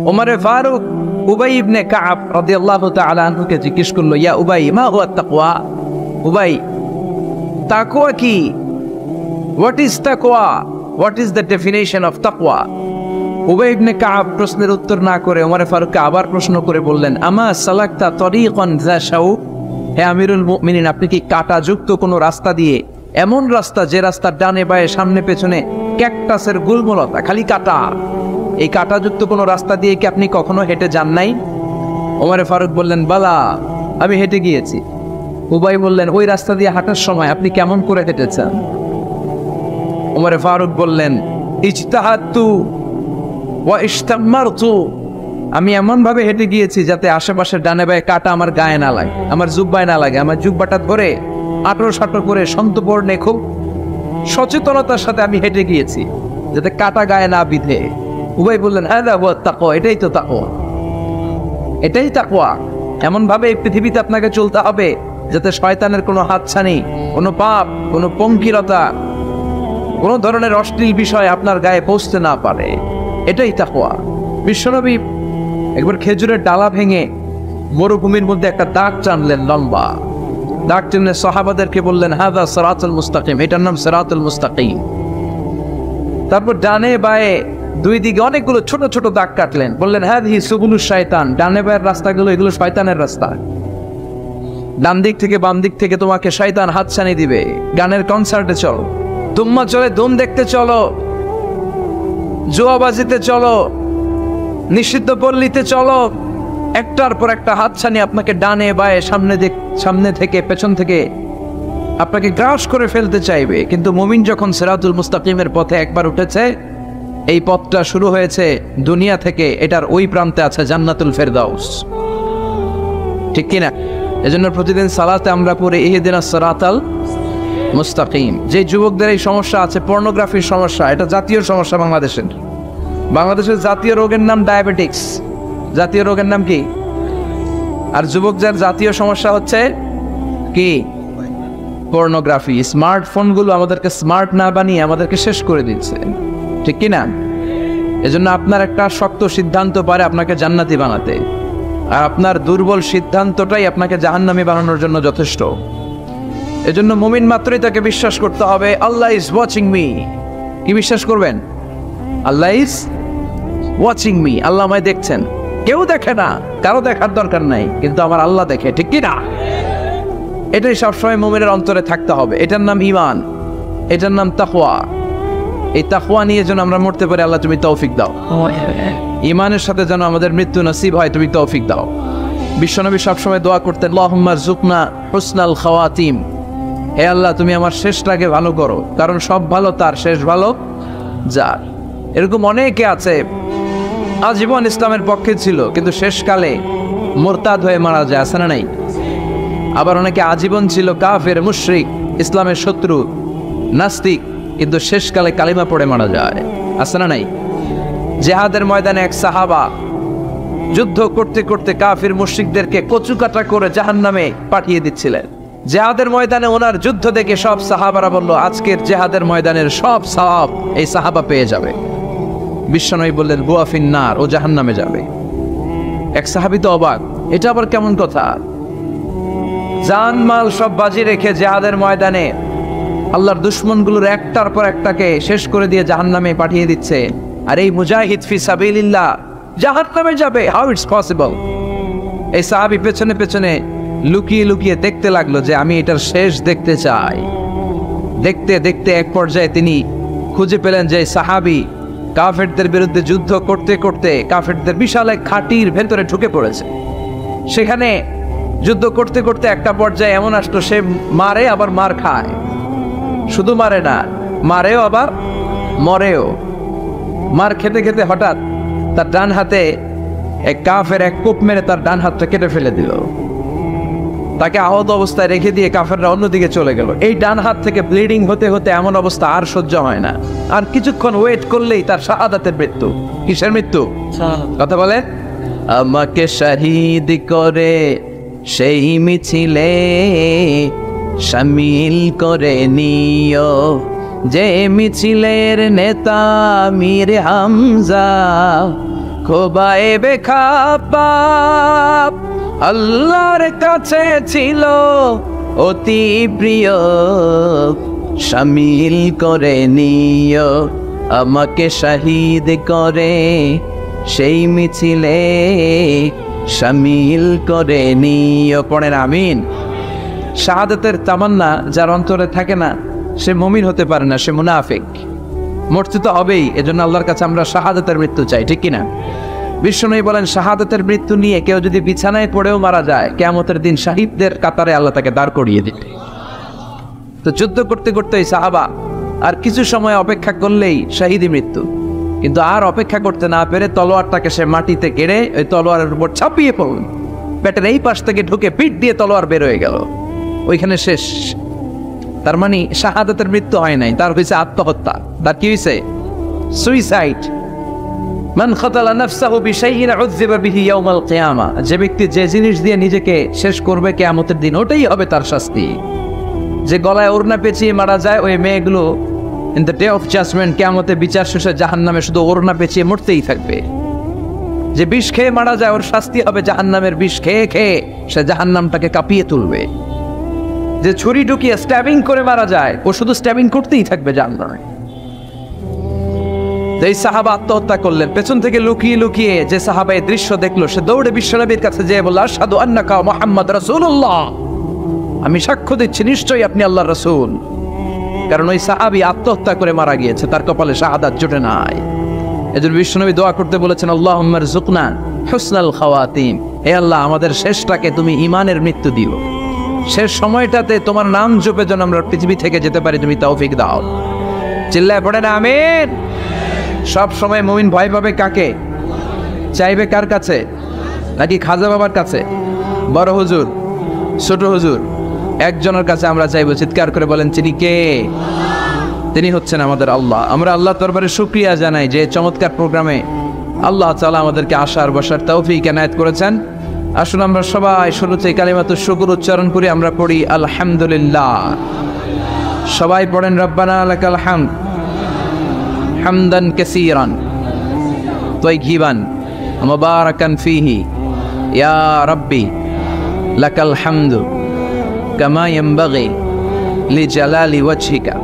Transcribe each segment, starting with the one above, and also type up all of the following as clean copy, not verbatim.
ওমরে ফারুক উবাই ইবনে কাব রাদিয়াল্লাহু তাআলা আনহুকে জিজ্ঞেস করলো, ইয়া উবাই মা হুয়া তাকওয়া? উবাই, তাকওয়া কি? হোয়াট ইজ তাকওয়া? What is the definition of তাকওয়া? উবাই ইবনে কাব প্রশ্নের উত্তর না করে ওমরে ফারুককে আবার প্রশ্ন করে বললেন, আমা সালাকতা তরিকান যা শাউক? হে আমিরুল মুমিনিন, আপনি কি কাঁটাযুক্ত কোনো রাস্তা দিয়ে, এমন রাস্তা যে রাস্তার ডানে বায়ে সামনে পেছনে ক্যাকটাসের গুলমলতা, খালি কাঁটা, এই কাঁটাযুক্ত কোনো রাস্তা দিয়ে কি আপনি কখনো হেঁটে যান নাই? ওমরে ফারুক বললেন, বালা, আমি হেঁটে গিয়েছি। উবাই বললেন, ওই রাস্তা দিয়ে হাঁটার সময় আপনি কেমন করে হেঁটেছেন? ওমরে ফারুক বললেন, ইজতাহাদতু ওয়া ইশতামারতু, আমি এমন ভাবে হেঁটে গিয়েছি যাতে আশেপাশের ডানে বায়ে কাটা আমার গায়ে না লাগে, আমার জুব্বায় না লাগে। আমার জুব্বাটা ধরে আটর সাটর করে সন্তপর্ণে খুব সচেতনতার সাথে আমি হেঁটে গিয়েছি যাতে কাটা গায়ে না বিধে। উবাই বললেন, হ্যাঁ তাকওয়া, এটাই তো তাকওয়া, এটাই তাকওয়া। এমন ভাবে এই পৃথিবীতে আপনাকে চলতে হবে যাতে শয়তানের কোনো হাতছানি, কোনো পাপ, কোনো পঙ্কিলতা, কোনো ধরনের অশ্লীল বিষয় আপনার গায়ে পৌঁছতে না পারে। এটাই তাকওয়া। বিশ্বনবী একবার খেজুরের ডালা ভেঙে মরুভূমির মধ্যে একটা দাগ টানলেন, লম্বা দাগ টেনে সাহাবাদেরকে বললেন, হাযা সিরাতুল মুস্তাকিম, এটার নাম সিরাতুল মুস্তাকিম। তারপর ডানে বায়ে দুই দিকে অনেকগুলো ছোট ছোট দাগ কাটলেন, বললেন, হাযিহি সুবুলুশ শায়তান, ডানে বায়ের রাস্তাগুলো এগুলো শয়তানের রাস্তা। ডান দিক থেকে বাম দিক থেকে তোমাকে শয়তান হাতছানি দিবে। গানের কনসার্টে চলো, দুম্মা চলে ধুম দেখতে চলো, জুয়াবাজিতে চলো, নিষিদ্ধ পল্লীতে চলো, একটার পর একটা হাতছানি আপনাকে ডানে বায়ে সামনে থেকে পেছন থেকে আপনাকে গ্রাস করে ফেলতে চাইবে। কিন্তু মুমিন যখন সিরাতুল মুস্তাকিমের পথে একবার উঠেছে, এই পথটা শুরু হয়েছে দুনিয়া থেকে, এটার ওই প্রান্তে আছে জান্নাতুল ফেরদাউস, ঠিক কিনা? এজন্য প্রতিদিন সালাতে আমরা পড়ি ইহদিনাস সিরাতাল মুস্তাকিম। যে যুবকদের এই সমস্যা আছে, পর্নোগ্রাফির সমস্যা, এটা জাতীয় সমস্যা বাংলাদেশের জাতীয় রোগের নাম ডায়াবেটিক্স। জাতীয় রোগের নাম কি? আর যুবকদের জাতীয় সমস্যা হচ্ছে কি? পর্নোগ্রাফি। স্মার্টফোনগুলো আমাদেরকে স্মার্ট না বানিয়ে আমাদেরকে শেষ করে দিচ্ছে, ঠিক কিনা? এজন্য আপনার একটা শক্ত সিদ্ধান্ত পারে আপনাকে জান্নাতি বানাতে, আর আপনার দুর্বল সিদ্ধান্তটাই আপনাকে জাহান্নামী বানানোর জন্য যথেষ্ট। এজন্য মুমিন মাত্রই তাকে বিশ্বাস করতে হবে, আল্লাহ ইজ ওয়াচিং মি। কি বিশ্বাস করবেন? আল্লাহ ইজ ওয়াচিং মি, আল্লাহ আমায় দেখছেন। কেউ দেখে না, কারো দেখার দরকার নাই, কিন্তু আমার আল্লাহ দেখে, ঠিক কি না? এটাই সবসময় মুমিনের অন্তরে থাকতে হবে। এটার নাম ঈমান, এটার নাম তাকওয়া। এই তাকওয়া নিয়ে যেন আমরা মরতে পারি, আল্লাহ তুমি তৌফিক দাও। ঈমানের সাথে যেন আমাদের মৃত্যু নসিব হয়, তুমি তৌফিক দাও। বিশ্বনবী সবসময় দোয়া করতেন, আল্লাহুম্মা রযুকনা হুসনাল খাওয়াতিম, হে আল্লাহ তুমি আমার শেষটাকে ভালো করো, কারণ সব ভালো তার, শেষ ভালো যার। এরকম অনেকে আছে আজীবন ইসলামের পক্ষে ছিল, কিন্তু শেষকালে মুরতাদ হয়ে মারা যায়, আছে না নাই? আবার অনেকে আজীবন ছিল কাফের, মুশরিক, ইসলামের শত্রু, নাস্তিক, কিন্তু শেষকালে কালিমা পড়ে মারা যায়, আছে না নাই? জিহাদের ময়দানে এক সাহাবা যুদ্ধ করতে করতে কাফির মুশরিকদেরকে কচুকাটা করে জাহান্নামে পাঠিয়ে দিচ্ছিলেন। জিহাদের ময়দানে ওনার যুদ্ধ দেখে সব সাহাবারা বলল, আজকের জিহাদের ময়দানের সব সওয়াব এই সাহাবা পেয়ে যাবে। বিশ্বনবী বললেন, হুয়া ফিন্নার, ও জাহান্নামে যাবে। এক সাহাবী তো অবাক, এটা আবার কেমন কথা? জান মাল সব বাজি রেখে জিহাদের ময়দানে আল্লাহর দুশমনগুলোর একটার পর একটাকে শেষ করে দিয়ে জাহান্নামে পাঠিয়ে দিচ্ছে, আর এই মুজাহিদ ফি সাবিলিল্লাহ জাহান্নামে যাবে? How it's possible? এই সাহাবী পেছনে পেছনে লুকিয়ে লুকিয়ে দেখতে লাগলো যে আমি এটার শেষ দেখতে চাই। দেখতে দেখতে এক পর্যায়ে তিনি খুঁজে পেলেন যে সাহাবী কাফেরদের বিরুদ্ধে যুদ্ধ করতে করতে কাফেরদের বিশাল এক ঘাঁটির ভেতরে ঢুকে পড়েছে। সেখানে যুদ্ধ করতে করতে একটা পর্যায়ে এমন আসলো, সে মারে আবার মার খায়, শুধু মারে না, মারেও আবার মরেও। মার খেতে খেতে হঠাৎ তার ডান হাতে এক কাফের এক কোপ মেরে তার ডান হাতটা কেটে ফেলে দিল। তাকে আহত অবস্থায় রেখে দিয়ে কাফেররা অন্যদিকে চলে গেল। এই ডান হাত থেকে ব্লিডিং হতে হতে এমন অবস্থা আর সহ্য হয় না, আর কিছুক্ষণ ওয়েট করলেই তার শাহাদাতের মৃত্যু। কিসের মৃত্যু? কথা বলে, আমাকে শহীদ করে সেই মিছিলে শামিল করে নিও, যে মিছিলের নেতা মীর হামজা, খোবায়ে বেখাপ্পাপ আল্লাহর কাছে ছিল অতি প্রিয়, শামিল করে নিও আমাকে শহীদ করে, সেই মিছিলে শামিল করে নিও। পড়েন আমিন। শাহাদাতের তামান্না যার অন্তরে থাকে না সে মুমিন হতে পারে না, সে মুনাফিক। মরতে তো হবেই, এজন্য আল্লাহর কাছে আমরা শাহাদাতের মৃত্যু চাই, ঠিক কিনা? বিশ্বনবী বলেন শাহাদাতের মৃত্যু নিয়ে কেউ যদি বিছানায় পড়েও মারা যায়, কিয়ামতের দিন শহীদদের কাতারে আল্লাহ তাকে দাঁড় করিয়ে দিবে। তো যুদ্ধ করতে করতে সাহাবা আর কিছু সময় অপেক্ষা করলেই শহীদি মৃত্যু, কিন্তু আর অপেক্ষা করতে না পেরে তলোয়ারটাকে সে মাটিতে গেড়ে ওই তলোয়ারের উপর ছাপিয়ে পড়ল। পেটের এই পাশ থেকে ঢুকে পিঠ দিয়ে তলোয়ার বের হয়ে গেল, ওইখানে শেষ। তার মানে শাহাদাতের মৃত্যু হয় নাই, তার হয়েছে আত্মহত্যা। তার কি হয়েছে? সুইসাইড। মান খাতালা নাফসাহু বিশাইইন উযযিবা বিহি ইয়াউমাল কিয়ামা। যে ব্যক্তি যে জিনিস দিয়ে নিজেকে শেষ করবে কিয়ামতের দিন, ওটাই হবে তার শাস্তি। যে গলায় ওড়না পেঁচিয়ে মারা যায়, ওই মেয়েগুলো in the day of judgement, কিয়ামতে বিচার শেষে জাহান্নামে শুধু ওড়না পেঁচিয়ে মরতেই থাকবে। যে বিষ খেয়ে মারা যায়, ওর শাস্তি হবে জাহান্নামের বিষ খেয়ে খেয়ে সে জাহান্নামটাকে কাঁপিয়ে তুলবে। যে ছুরি ঢুকিয়ে স্ট্যাবিং করে মারা যায়, ও শুধু স্ট্যাবিং করতেই থাকবে জাহান্নামে। এই সাহাবা আত্মহত্যা করলেন। পেছন থেকে লুকিয়ে লুকিয়ে যে সাহাবা এই দৃশ্য দেখলো, সে দৌড়ে বিশ্বনবীর কাছে যেয়ে বলল, আশহাদু আন্নাকা মুহাম্মদ রাসূলুল্লাহ, আমি সাক্ষ্য দিচ্ছি নিশ্চয়ই আপনি আল্লাহর রাসূল। কারণ ওই সাহাবী আত্মহত্যা করে মারা গিয়েছে, তার কপালে শাহাদাত জুটে নাই। এজন্য বিশ্বনবী দোয়া করতে বলেছেন, আল্লাহুম্মা রযুকনা হুসনাল খাওয়াতিম, হে আল্লাহ আমাদের শেষটাকে তুমি ঈমানের মৃত্যু দিও, শেষ সময়টাতে তোমার নাম জপে যেন আমরা পৃথিবী থেকে যেতে পারি, তুমি তৌফিক দাও। চিল্লায় পড়েন আমিন। সব সময় মুমিন ভয় পাবে কাকে? চাইবে কার কাছে? নাকি খাজা বাবার কাছে, বড় হুজুর, ছোট হুজুর? একজনের কাছে আমরা চাইবো। চিৎকার করে বলেন, তিনি কে? তিনি হচ্ছেন আমাদের আল্লাহ। আমরা আল্লাহ দরবারে শুকরিয়া জানাই যে চমৎকার প্রোগ্রামে আল্লাহ তাআলা আমাদেরকে আসার বসার তৌফিক এনায়েত করেছেন। আসুন আমরা সবাই শুরুতে কালিমাতুশ শুকর উচ্চারণ করি। আমরা পড়ি আলহামদুলিল্লাহ। সবাই পড়েন রব্বানা লাকাল হামদ হামদান কাসীরান তাইয়িবান মুবারাকান ফীহি ইয়া রাব্বি লাকাল হামদু কামা ইয়ানবাগি লিজালালি ওয়াজহিকা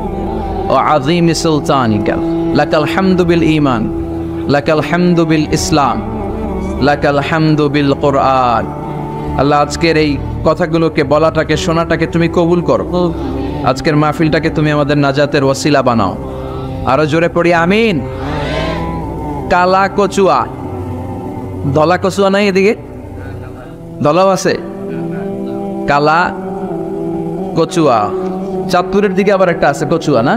ওয়া আযীমি সুলতানিকা। লাকাল হামদু বিল ঈমান, লাকাল হামদু বিল ইসলাম, লাকাল হামদু বিল কুরআন। আল্লাহ আজকের এই কথাগুলোকে, বলাটাকে, শোনাটাকে তুমি কবুল করো। আজকের মাহফিলটাকে তুমি আমাদের নাজাতের ওসিলা বানাও। আরো জোরে পড়ি আমিন। কালা কচুয়া, ধলা কচুয়া নাই এদিকে? ধলাও আছে। কালা কচুয়া, চাঁদপুরের দিকে আবার একটা আছে কচুয়া, না?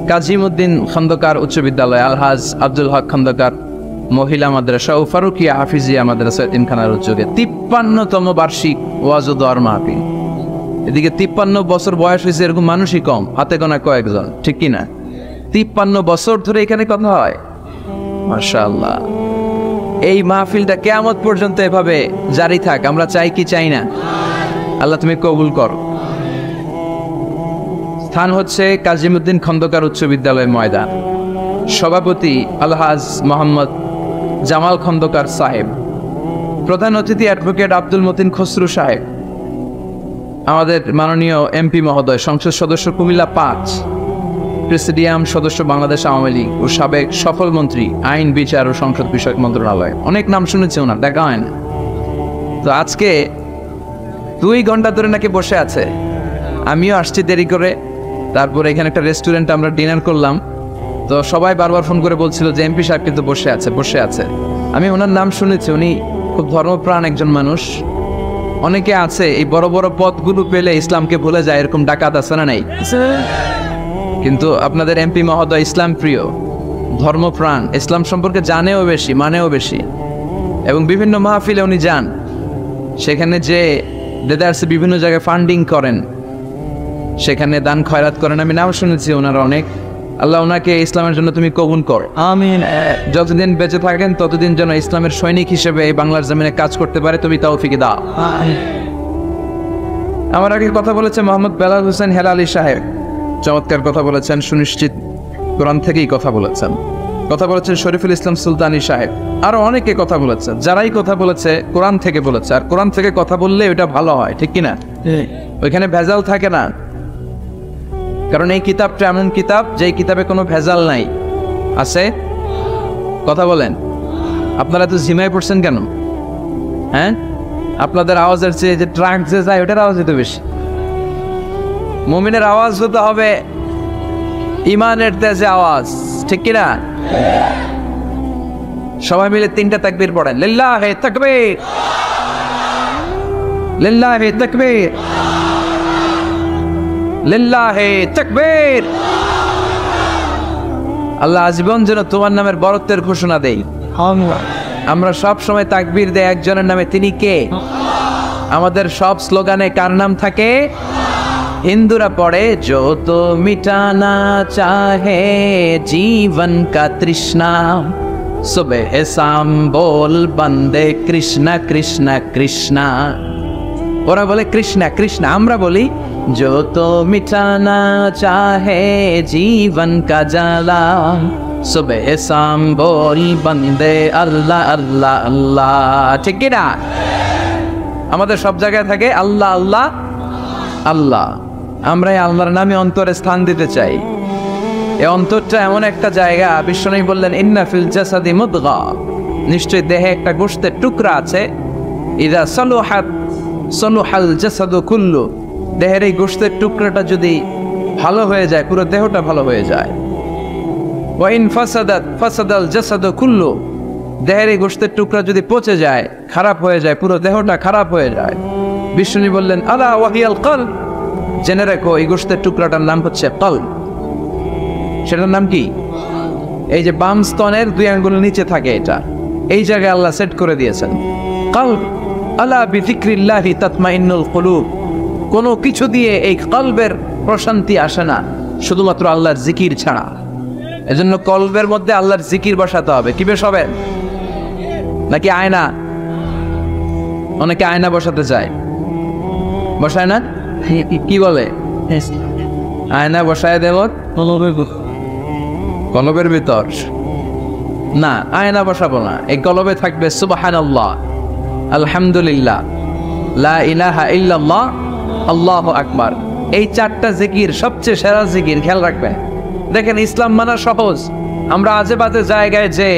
কাজীমউদ্দিন খন্দকার উচ্চ বিদ্যালয়, আলহাজ আব্দুল হক খন্দকার মহিলা মাদ্রাসা ও ফারুকিয়া হাফিজিয়া মাদ্রাসা এতিমখানার উদ্যোগে 53তম বার্ষিক ওয়াজ ও দোয়ার মাহফিল। এদিকে 53 বছর বয়স হয়েছে এরকম মানুষই কম, হাতে গোনা কয়েকজন, ঠিক কিনা? 53 বছর ধরে এখানে কথা হয়, মাশাআল্লাহ। এই মাহফিলটা কিয়ামত পর্যন্ত এভাবে জারি থাক, আমরা চাই কি চাই না? আল্লাহ তুমি কবুল করো। স্থান হচ্ছে কাজীমউদ্দিন খন্দকার উচ্চ বিদ্যালয় ময়দান। সভাপতি আলহাজ মোহাম্মদ জামাল খন্দকার সাহেব। প্রধান অতিথি অ্যাডভোকেট আব্দুল মতিন খসরু সাহেব। আমাদের মাননীয় এমপি মহোদয়, সংসদ সদস্য কুমিল্লা 5, প্রেসিডিয়াম সদস্য বাংলাদেশ আওয়ামী লীগ ও সাবেক সফল মন্ত্রী আইন, বিচার ও সংসদ বিষয়ক মন্ত্রণালয়। অনেক নাম শুনেছি ওনার, দেখা হয় না। তো আজকে 2 ঘন্টা ধরে নাকি বসে আছে। আমিও আসছি দেরি করে। তারপরে এখানে একটা রেস্টুরেন্টে আমরা ডিনার করলাম। তো সবাই বারবার ফোন করে বলছিল যে এমপি সাহেব কিন্তু বসে আছে, বসে আছে। আমি ওনার নাম শুনেছি, উনি খুব ধর্মপ্রাণ একজন মানুষ। অনেকে আছে এই বড় বড় পদগুলো পেলে ইসলামকে ভুলে যায়, এরকম ডাকাত আছে না নাই? কিন্তু আপনাদের এমপি মহোদয় ইসলাম প্রিয়, ধর্মপ্রাণ, ইসলাম সম্পর্কে জানেও বেশি, মানেও বেশি। এবং বিভিন্ন মাহফিলে উনি যান, সেখানে যে দেদারসে বিভিন্ন জায়গায় ফান্ডিং করেন, সেখানে দান খয়রাত করেন। আমি নাম শুনেছি ওনারা অনেক। আল্লাহ ওনাকে ইসলামের জন্য তুমি কবুল কর, আমিন। যতদিন বেঁচে থাকেন ততদিন যেন ইসলামের সৈনিক হিসেবে এই বাংলার জমিনে কাজ করতে পারে, তুমি তৌফিক দাও। আমার আগে কথা বলেছে মোহাম্মদ বেলাল হোসেন হেলালি সাহেব, চমৎকার কথা বলেছেন, সুনিশ্চিত কোরআন থেকেই কথা বলেছেন। কথা বলেছেন শরীফুল ইসলাম সুলতানি সাহেব, আরো অনেকে কথা বলেছেন। যারাই কথা বলেছে কোরআন থেকে বলেছে, আর কোরআন থেকে কথা বললে ওটা ভালো হয়, ঠিক কিনা? ওইখানে ভেজাল থাকে না, কারণ এই কিতাবটা এমন কিতাব যেই কিতাবে কোনো ভেজাল নাই। আছে? কথা বলেন। আপনারা তো ঝিমায় পড়ছেন কেন? হ্যাঁ, আপনাদের আওয়াজের চেয়ে যে ট্রাক যে যায় ওটার আওয়াজ হতে বেশি। মুমিনের আওয়াজ হতে হবে ইমানের তেজে আওয়াজ, ঠিক কিনা? সবাই মিলে 3টা তাকবীর পড়েন। লিল্লাহি তাকবীর, লিল্লাহি তাকবীর, লিল্লাহি তাকবীর। আল্লাহ আজীবন যেন তোমার নামের বরত্বের ঘোষণা দেই। আমরা সব সময় তাকবীর দেই একজনের নামে, তিনি কে? আমাদের সব স্লোগানে কার নাম থাকে? হিন্দুরা পড়ে जो तो मिटाना चाहे जीवन का तृष्णा सुबह शाम बोल बंदे कृष्णा कृष्णा कृष्णा। ওরা বলে কৃষ্ণা কৃষ্ণা, আমরা বলি जो तो मिटाना चाहे जीवन का जाला सुबह शाम बोल बंदे अल्लाह अल्लाह अल्लाह। ঠিক কি না? আমাদের সব জায়গায় থাকে আল্লাহ আল্লাহ আল্লাহ। আমরা এই আল্লাহর নামে অন্তরে স্থান দিতে চাই। এই অন্তরটা এমন একটা জায়গা, বিশ্বনবী বললেন ইন্না ফিল জাসাদি মুদগা, নিশ্চয় দেহে একটা গোশতের টুকরা আছে, ইদা সালুহাত সালুহাল জাসাদু কুল্লু, দেহের এই গোশতের টুকরাটা যদি ভালো হয়ে যায় পুরো দেহটা ভালো হয়ে যায়। ওয়া ইন ফাসাদাত ফাসাদাল জাসাদু কুল্লু, দেহের এই গোশতের টুকরা যদি পচে যায়, খারাপ হয়ে যায়, পুরো দেহটা খারাপ হয়ে যায়। বিষ্ণু বললেন আলা ওয়াহিয়াল কলব, জেনে রেখো এই গোশতের টুকরাটার নাম হচ্ছে কলব। সেটার নাম কি? এই যে বাম স্তনের 2 আঙ্গুল নিচে থাকে, এটা এই জায়গায় আল্লাহ সেট করে দিয়েছেন কলব। আলা বিযিকরিল্লাহি তাতমাইন্নুল কুলুব, কোনো কিছু দিয়ে এই কলবের প্রশান্তি আসে না শুধুমাত্র আল্লাহর জিকির ছাড়া। এজন্য কলবের মধ্যে আল্লাহর জিকির বসাতে হবে। কি বসাবেন? নাকি আয়না? অনেকে আয়না বসাতে চায়, বসায় না? কি বলে? আয়না বসায় দেব কলবের ভিতর না, আয়না বসাবো না। এই কলবে থাকবে সুবহানাল্লাহ, আলহামদুলিল্লাহ, লা ইলাহা ইল্লাল্লাহ, আল্লাহু আকবার। এই 4টা জিকির সবচেয়ে সেরা জিকির, খেয়াল রাখবেন। দেখেন ইসলাম মানা সহজ। আমরা আজে বাজে জায়গায় যে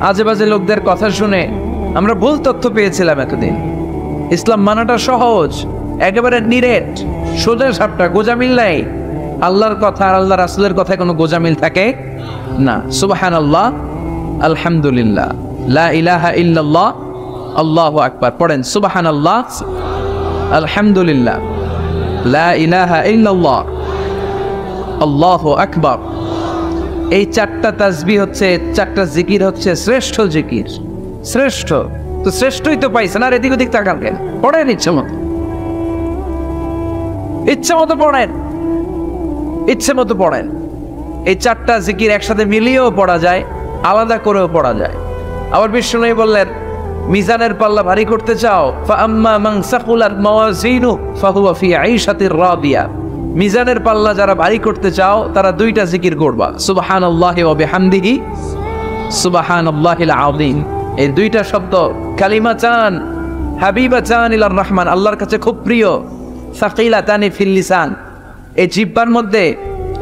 আজে বাজে লোকদের কথা শুনে আমরা ভুল তথ্য পেয়েছিলাম এতদিন। ইসলাম মানাটা সহজ, একেবারে নিরেট, সোজা সাপটা, গোজামিল নাই। আল্লাহর কথা আর আল্লাহ রাসূলের কথায় কোনো গোজামিল থাকে না। সুবহানাল্লাহ, আলহামদুলিল্লাহ, লা ইলাহা ইল্লাল্লাহ, আল্লাহু আকবার। পড়েন সুবহানাল্লাহ, আলহামদুলিল্লাহ, লা ইলাহা ইল্লাল্লাহ, আল্লাহু আকবার। এই 4টা তাসবিহ হচ্ছে, 4টা জিকির হচ্ছে শ্রেষ্ঠ জিকির। শ্রেষ্ঠ তো শ্রেষ্ঠই তো পাইছেন, আর এদিক ওদিক তাকান কেন? পড়েন ইচ্ছে মতো, ইচ্ছে মতো পড়েন, ইচ্ছে মতো পড়েন। এই 4টা জিকির একসাথে মিলিয়েও পড়া যায়, আলাদা করেও পড়া যায়। আবার বিষ্ণু বললেন মিজানের পাল্লা ভারী করতে চাও, ফাআম্মা মান সাকুলাত মাওয়াজিনু ফাহুয়া ফি আইশাতির রাদিয়া, মিজানের পাল্লা যারা ভারী করতে চাও তারা 2টা জিকির করবা, সুবহানাল্লাহি ওয়া বিহামদিহি, সুবহানাল্লাহিল আযীম। এই 2টা শব্দ কালিমাতান হাবিবাতান ইলার রহমান, আল্লাহর কাছে খুব প্রিয়। সাকিলাতানি ফিল লিসান, এই জিহ্বার মধ্যে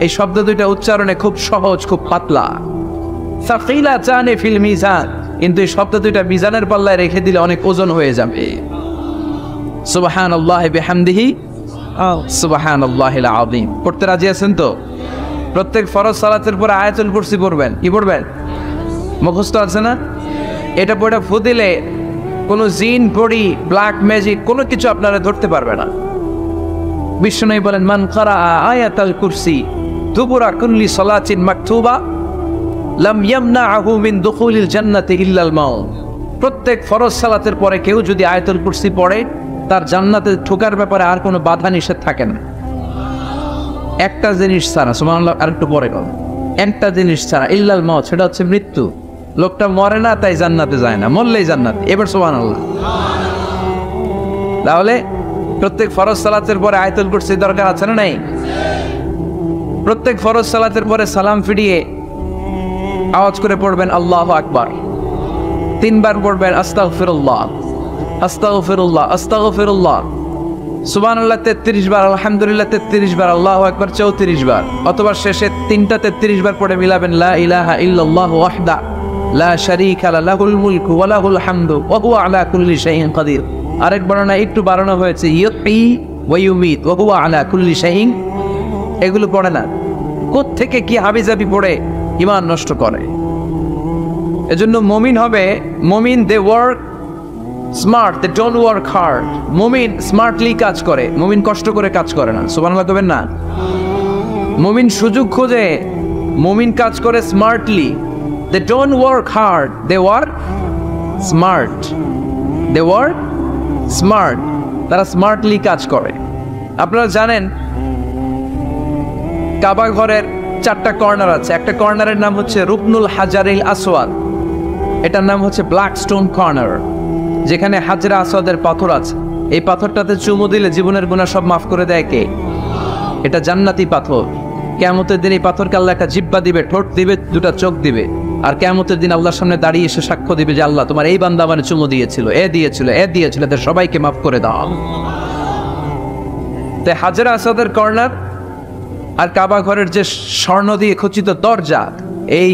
এই শব্দ 2টা উচ্চারণে খুব সহজ, খুব পাতলা। সাকিলাতানি ফিল মিজান, কিন্তু এই শব্দ 2টা মিজানের পাল্লায় রেখে দিলে অনেক ওজন হয়ে যাবে। সুবহানাল্লাহি বিহামদিহি, সুবহানাল্লাহিল আযীম। পড়তে রাজি আছেন তো? প্রত্যেক ফরজ সালাতের পরে আয়াতুল কুরসি পড়বেন। কি পড়বেন? মুখস্থ আছে না? এটা পড়ে ফু দিলে কোনো জিন পড়ি ব্ল্যাক ম্যাজিক কোনো কিছু আপনারা ধরতে পারবে না। বিষ্ণু বলেন মান কারা আয়াতুল কুরসি দুবুরা কুল্লি সালাতিন মাকতুবা লাম ইয়ামনাহু মিন দুখুলিল জান্নাতি ইল্লাল মাউত। প্রত্যেক ফরজ সালাতের পরে কেউ যদি আয়াতুল কুরসি পড়ে তার জান্নাতে ঢোকার ব্যাপারে আর কোনো বাধা নিষেধ থাকে না। একটা জিনিস ছাড়া, সুবহানাল্লাহ, আর একটু পরে বল, একটা জিনিস ছাড়া, ইল্লাল মাউত, সেটা হচ্ছে মৃত্যু। লোকটা মরে না তাই জান্নাতে যায় না, মরলেই জান্নাত। এবার সুবহানাল্লাহ। তাহলে প্রত্যেক ফরজ সালাতের পরে আয়াতুল কুরসি দরকার আছে না নাই? প্রত্যেক ফরজ সালাতের পরে সালাম ফিরিয়ে আওয়াজ করে পড়বেন আল্লাহু আকবার, 3 বার পড়বেন আস্তাগফিরুল্লাহ আস্তাগফিরুল্লাহ আস্তাগফিরুল্লাহ, সুবহানাল্লাহ 33 বার, আলহামদুলিল্লাহ 33 বার, আল্লাহু আকবার 34 বার, অথবা শেষে 3টা 33 বার পড়ে মিলাবেন লা ইলাহা ইল্লাল্লাহু ওয়াহদা লা শারীকা লাহুল মুলকু ওয়া লাহুল হামদু ওয়া হুয়া আলা কুল্লি শাইইন কাদির। আরেক বর্ণনা একটু বাড়ানো হয়েছে ইউহয়ী ওয়া ইউমীত ওয়া হুয়া আলা কুল্লি শাইইন। এগুলো পড়ে না, কোত্থেকে কি হাবিজাবি পড়ে ঈমান নষ্ট করে। এজন্য মুমিন হবে, মুমিন they work smart, they don't work hard. মুমিন স্মার্টলি কাজ করে, মুমিন কষ্ট করে কাজ করে না। সুবহানাল্লাহ কবেন না? মুমিন সুযোগ খোঁজে, মুমিন কাজ করে smartly. They don't work hard, they work smart, they work smart. তারা স্মার্টলি কাজ করে। আপনারা জানেন কাবা ঘরের 4টা কর্নার আছে। একটা কর্নারের নাম হচ্ছে রুকনুল হাজারিল আসওয়াদ, এটার নাম হচ্ছে ব্ল্যাক স্টোন কর্নার, যেখানে হাজরা আসওয়াদের পাথর আছে। এই পাথরটাতে চুমু দিলে জীবনের গুনাহ সব মাফ করে দেয় কে? এটা জান্নাতি পাথর। কিয়ামতের দিন এই পাথরকে আল্লাহ একটা জিহ্বা দিবে, ঠোঁট দিবে, 2টা চোখ দিবে, আর কিয়ামতের দিন আল্লাহর সামনে দাঁড়িয়ে এসে সাক্ষ্য দিবে যে আল্লাহ তোমার এই বান্দা মানে চুমু দিয়েছিল, এ দিয়েছিল, এ দিয়েছিল, এদের সবাইকে মাফ করে দাও। তাই হাজরা আসওয়াদের কর্নার আর কাবা ঘরের যে স্বর্ণ দিয়ে খচিত দরজা, এই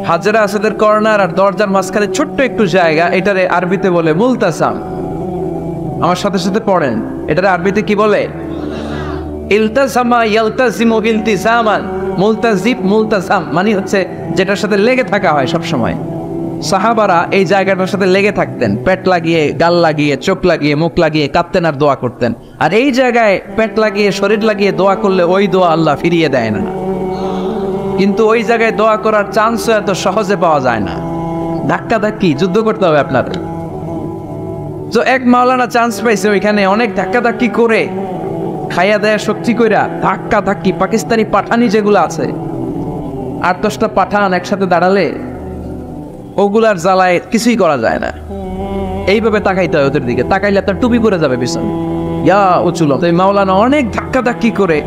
হাজরা আসওয়াদের কর্নার আর দরজার মাঝখানে ছোট্ট একটু জায়গা, এটারে আরবিতে বলে মুলতাসাম। আমার সাথে সাথে পড়েন, এটারে আরবিতে কি বলে? ইলতাসামা ইয়ালতাজিমু ইলতিসামান। মুলতাজিব মুলতাসাম মানে হচ্ছে যেটার সাথে লেগে থাকা হয় সব সময়। সাহাবারা এই জায়গাটার সাথে লেগে থাকতেন, পেট লাগিয়ে, গাল লাগিয়ে, চোখ লাগিয়ে, মুখ লাগিয়ে কাঁদতেন আর দোয়া করতেন। আর এই জায়গায় পেট লাগিয়ে, শরীর লাগিয়ে দোয়া করলে ওই দোয়া আল্লাহ ফিরিয়ে দেয় না। কিন্তু ওই জায়গায় দোয়া করার চান্সও এত সহজে পাওয়া যায় না, ধাক্কা ধাক্কি যুদ্ধ করতে হবে আপনাদের। তো এক মাওলানা চান্স পাইছে ওইখানে, অনেক ধাক্কা ধাক্কি করে খাইয়া দেয়া শক্তি কইরা ধাক্কা ধাক্কি, পাকিস্তানি পাঠানি যেগুলো আছে 8-10টা পাঠান একসাথে দাঁড়ালে ওগুলার জ্বালায় কিছুই করা যায় না। এইভাবে তাকাইতে হয় ওদের দিকে, তাকাইলে আপনার টুপি পরে যাবে পিছনে। ইয়া উচুল। তো মাওলানা অনেক ধাক্কা ধাক্কি করে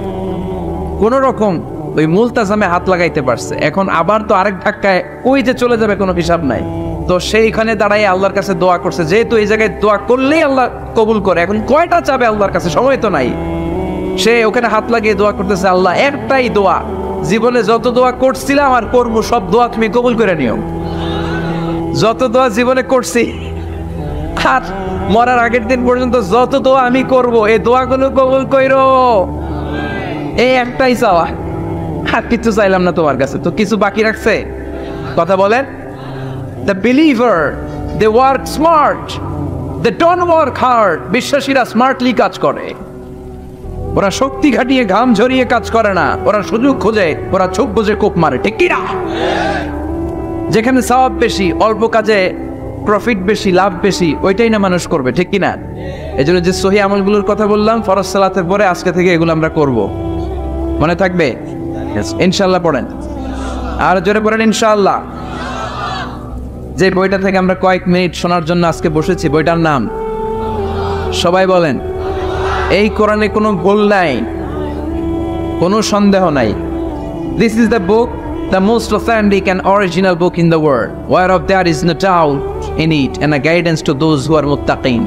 কোন রকম ওই মুলতাজামে হাত লাগাইতে পারছে। এখন আবার তো আরেক ধাক্কায় ওই যে চলে যাবে, কোনো হিসাব নাই। তো সেইখানে দাঁড়াই আল্লাহর কাছে দোয়া করছে, যেহেতু এই জায়গায় দোয়া করলেই আল্লাহ কবুল করে, এখন কয়টা চাবে আল্লাহর কাছে, সময় তো নাই। সে ওখানে হাত লাগিয়ে দোয়া করতেছে, আল্লাহ একটাই দোয়া, জীবনে যত দোয়া করছিলাম আর করবো সব দোয়া তুমি কবুল করে নিও। যত দোয়া জীবনে করছি আর মরার আগের দিন পর্যন্ত যত দোয়া আমি করব, এই দোয়াগুলো কবুল কইরো, এই একটাই চাওয়া। আর কিছু চাইলাম না তোমার কাছে। তো কিছু বাকি রাখছে? কথা বলেন। The believer, they work smart, they don't work hard. বিশ্বাসীরা স্মার্টলি কাজ করে, ওরা শক্তি খাটিয়ে ঘাম ঝরিয়ে কাজ করে না, ওরা সুযোগ খোঁজে, ওরা চোখ বুজে কোপ মারে, ঠিক কি না? যেখানে সওয়াব বেশি, অল্প কাজে প্রফিট বেশি, লাভ বেশি, ওইটাই না মানুষ করবে, ঠিক কি না? এই জন্য যে সহি আমলগুলোর কথা বললাম ফরজ সালাতের পরে, আজকে থেকে এগুলো আমরা করব, মনে থাকবে ইনশাআল্লাহ। পড়েন আর জোরে পড়েন ইনশাআল্লাহ। যে বইটা থেকে আমরা কয়েক মিনিট শোনার জন্য আজকে বসেছি, বইটার নাম সবাই বলেন। এই কোরআনে কোনো ভুল নাই, কোনো সন্দেহ নাই। This is the book, the most authentic and original book in the world, whereof there is no doubt in it and a guidance to those who are muttaqin.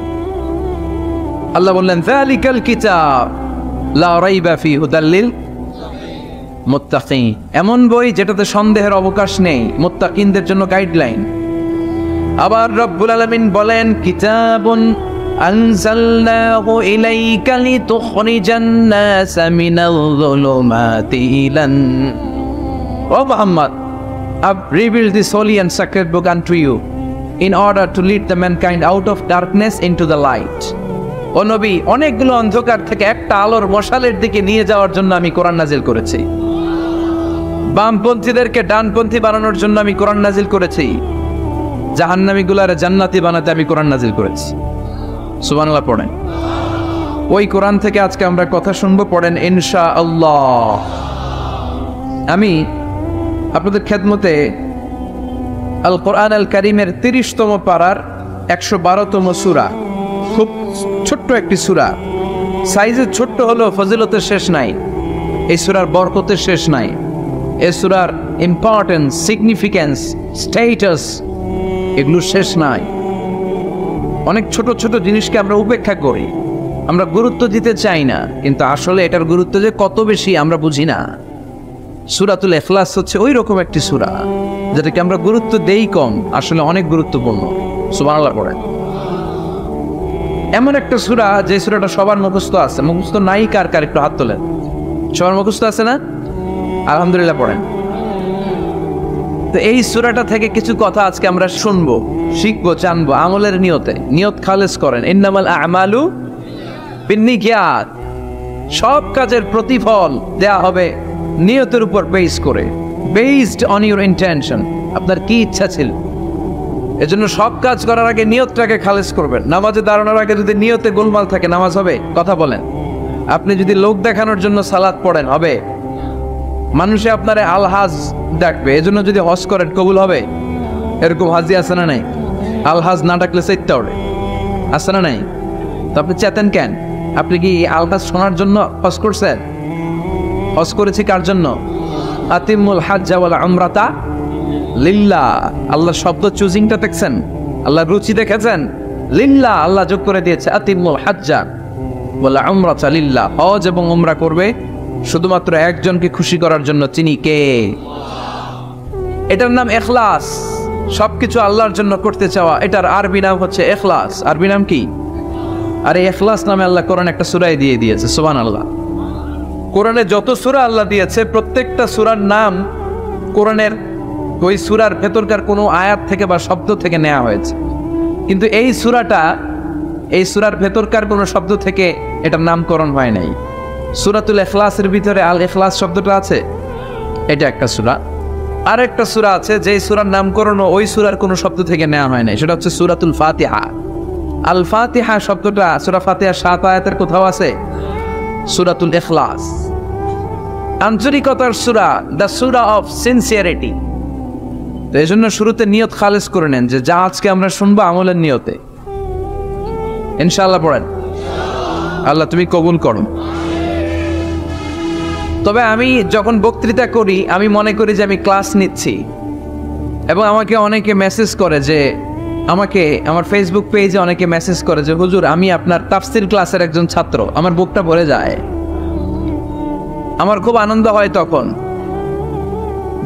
আল্লাহ বললেন যালিকাল কিতাব লা রাইবা ফিহি হুদাল লিল মুত্তাকিন। এমন বই যেটাতে সন্দেহের অবকাশ নেই, মুত্তাকিনদের জন্য গাইডলাইন। আবার রব্বুল আলামিন বলেন কিতাবুন আনজালনাহু ইলাইকা লিতুখরিজান নাসা মিনাল যুলুমাতি ইলান। ও Muhammad, I've revealed this holy and sacred book unto you in order to lead the mankind out of darkness into the light. ও নবী, অনেকগুলো অন্ধকার থেকে একটা আলোর মশালের দিকে নিয়ে যাওয়ার জন্য আমি কোরআন নাজিল করেছি। বামপন্থীদেরকে ডানপন্থী বানানোর জন্য আমি কোরআন নাজিল করেছি। জাহান্নামীগুলারে জান্নাতি বানাতে আমি কোরআন নাজিল করেছি। সুবহানাল্লাহ পড়েন। ওই কোরআন থেকে আজকে আমরা কথা শুনবো, পড়েন ইনশাআল্লাহ। আমি আপনাদের খেদমতে আল কোরআন আল কারীমের 30তম পারার 112তম সূরা, খুব ছোট্ট একটি সূরা, সাইজে ছোট্ট হলেও ফজিলতের শেষ নাই, এই সূরার বরকতের শেষ নাই। এ সূরার ইম্পর্টেন্স, সিগনিফিক্যান্স, স্ট্যাটাস এগুলো শেষ নাই। অনেক ছোট ছোট জিনিসকে আমরা উপেক্ষা করি, আমরা গুরুত্ব দিতে চাই না, কিন্তু আসলে এটার গুরুত্ব যে কত বেশি আমরা বুঝি না। সূরাতুল ইখলাস হচ্ছে ওই রকম একটি সূরা যেটাকে আমরা গুরুত্ব দেই কম, আসলে অনেক গুরুত্বপূর্ণ। সুবহানাল্লাহ পড়েন। এমন একটা সূরা যে সূরাটা সবার মুখস্থ আছে, মুখস্থ নাই কার কার একটু হাত তোলেন। সবার মুখস্থ আছে না? আলহামদুলিল্লাহ পড়েন। তো এই সূরাটা থেকে কিছু কথা আজকে আমরা শুনবো, শিখবো, জানবো আমলের নিয়তে। নিয়ত খালেস করেন, ইন্নামাল আ'মালু বিন্নিয়াত। সব কাজের প্রতিফল দেয়া হবে নিয়তের উপর বেস করে, বেসড অন ইউর ইন্টেনশন। আপনার কি ইচ্ছা ছিল, এজন্য সব কাজ করার আগে নিয়তটাকে খালেস করবেন। নামাজে দাঁড়ানোর আগে যদি নিয়তে গোলমাল থাকে নামাজ হবে? কথা বলেন। আপনি যদি লোক দেখানোর জন্য সালাত পড়েন হবে? মানুষে আপনারে আলহাজ ডাকবে, এজন্য যদি হজ করেন কবুল হবে? এরকম হাজি আছে না নাই? আলহাজ না ডাকলে চেত্যা ওঠে, আছে না নাই? তো আপনি চেতেন কেন? আপনি কি আলহাজ শোনার জন্য হজ করছেন? হজ করেছি কার জন্য? আতিমুল হাজ্জা ওয়াল উমরাতা লিল্লাহ। আল্লাহ শব্দ চুজিংটা দেখছেন? আল্লাহ রুচি দেখেছেন? লিল্লাহ আল্লাহ যোগ করে দিয়েছে, আতিমুল হাজ্জা ওয়াল উমরাতা লিল্লাহ। হজ এবং উমরা করবে শুধুমাত্র একজনকে খুশি করার জন্য। তিনি কে? এটার নাম ইখলাস। সবকিছু আল্লাহর জন্য করতে চাওয়া, এটার আরবি নাম হচ্ছে ইখলাস। আরবি নাম কি? আর এই ইখলাস নামে আল্লাহ কোরআন একটা সূরাই দিয়ে দিয়েছে। সুবহানাল্লাহ। কোরআনে যত সূরা আল্লাহ দিয়েছে প্রত্যেকটা সূরার নাম কোরআনের ওই সূরার ভেতরকার কোনো আয়াত থেকে বা শব্দ থেকে নেওয়া হয়েছে, কিন্তু এই সূরাটা এই সূরার ভেতরকার কোনো শব্দ থেকে এটার নামকরণ হয় নাই। সূরাতুল ইখলাসের ভিতরে আল ইখলাস শব্দটা আছে, এটা একটা সূরা। আর একটা সূরা আছে যেই সূরার নামকরণ ওই সূরার কোনো শব্দ থেকে নেওয়া হয় নাই, সেটা হচ্ছে সূরাতুল ফাতিহা। আল ফাতিহা শব্দটা সূরা ফাতিহার 7 আয়াতের কোথাও আছে? সূরাতুল ইখলাস আন্তরিকতার সূরা, দ্য সূরা অফ সিনসিয়ারিটি। তো এই জন্য শুরুতে নিয়ত খালেস করে নেন যে যা আজকে আমরা শুনবো আমলের নিয়তে। ইনশাআল্লাহ পড়েন, আল্লাহ তুমি কবুল করো। তবে আমি যখন বক্তৃতা করি আমি মনে করি যে আমি ক্লাস নিচ্ছি, এবং আমাকে অনেকে মেসেজ করে যে, আমাকে আমার ফেসবুক পেজে অনেকে মেসেজ করে যে হুজুর আমি আপনার তাফসীর ক্লাসের একজন ছাত্র। আমার বুকটা ভরে যায়, আমার খুব আনন্দ হয় তখন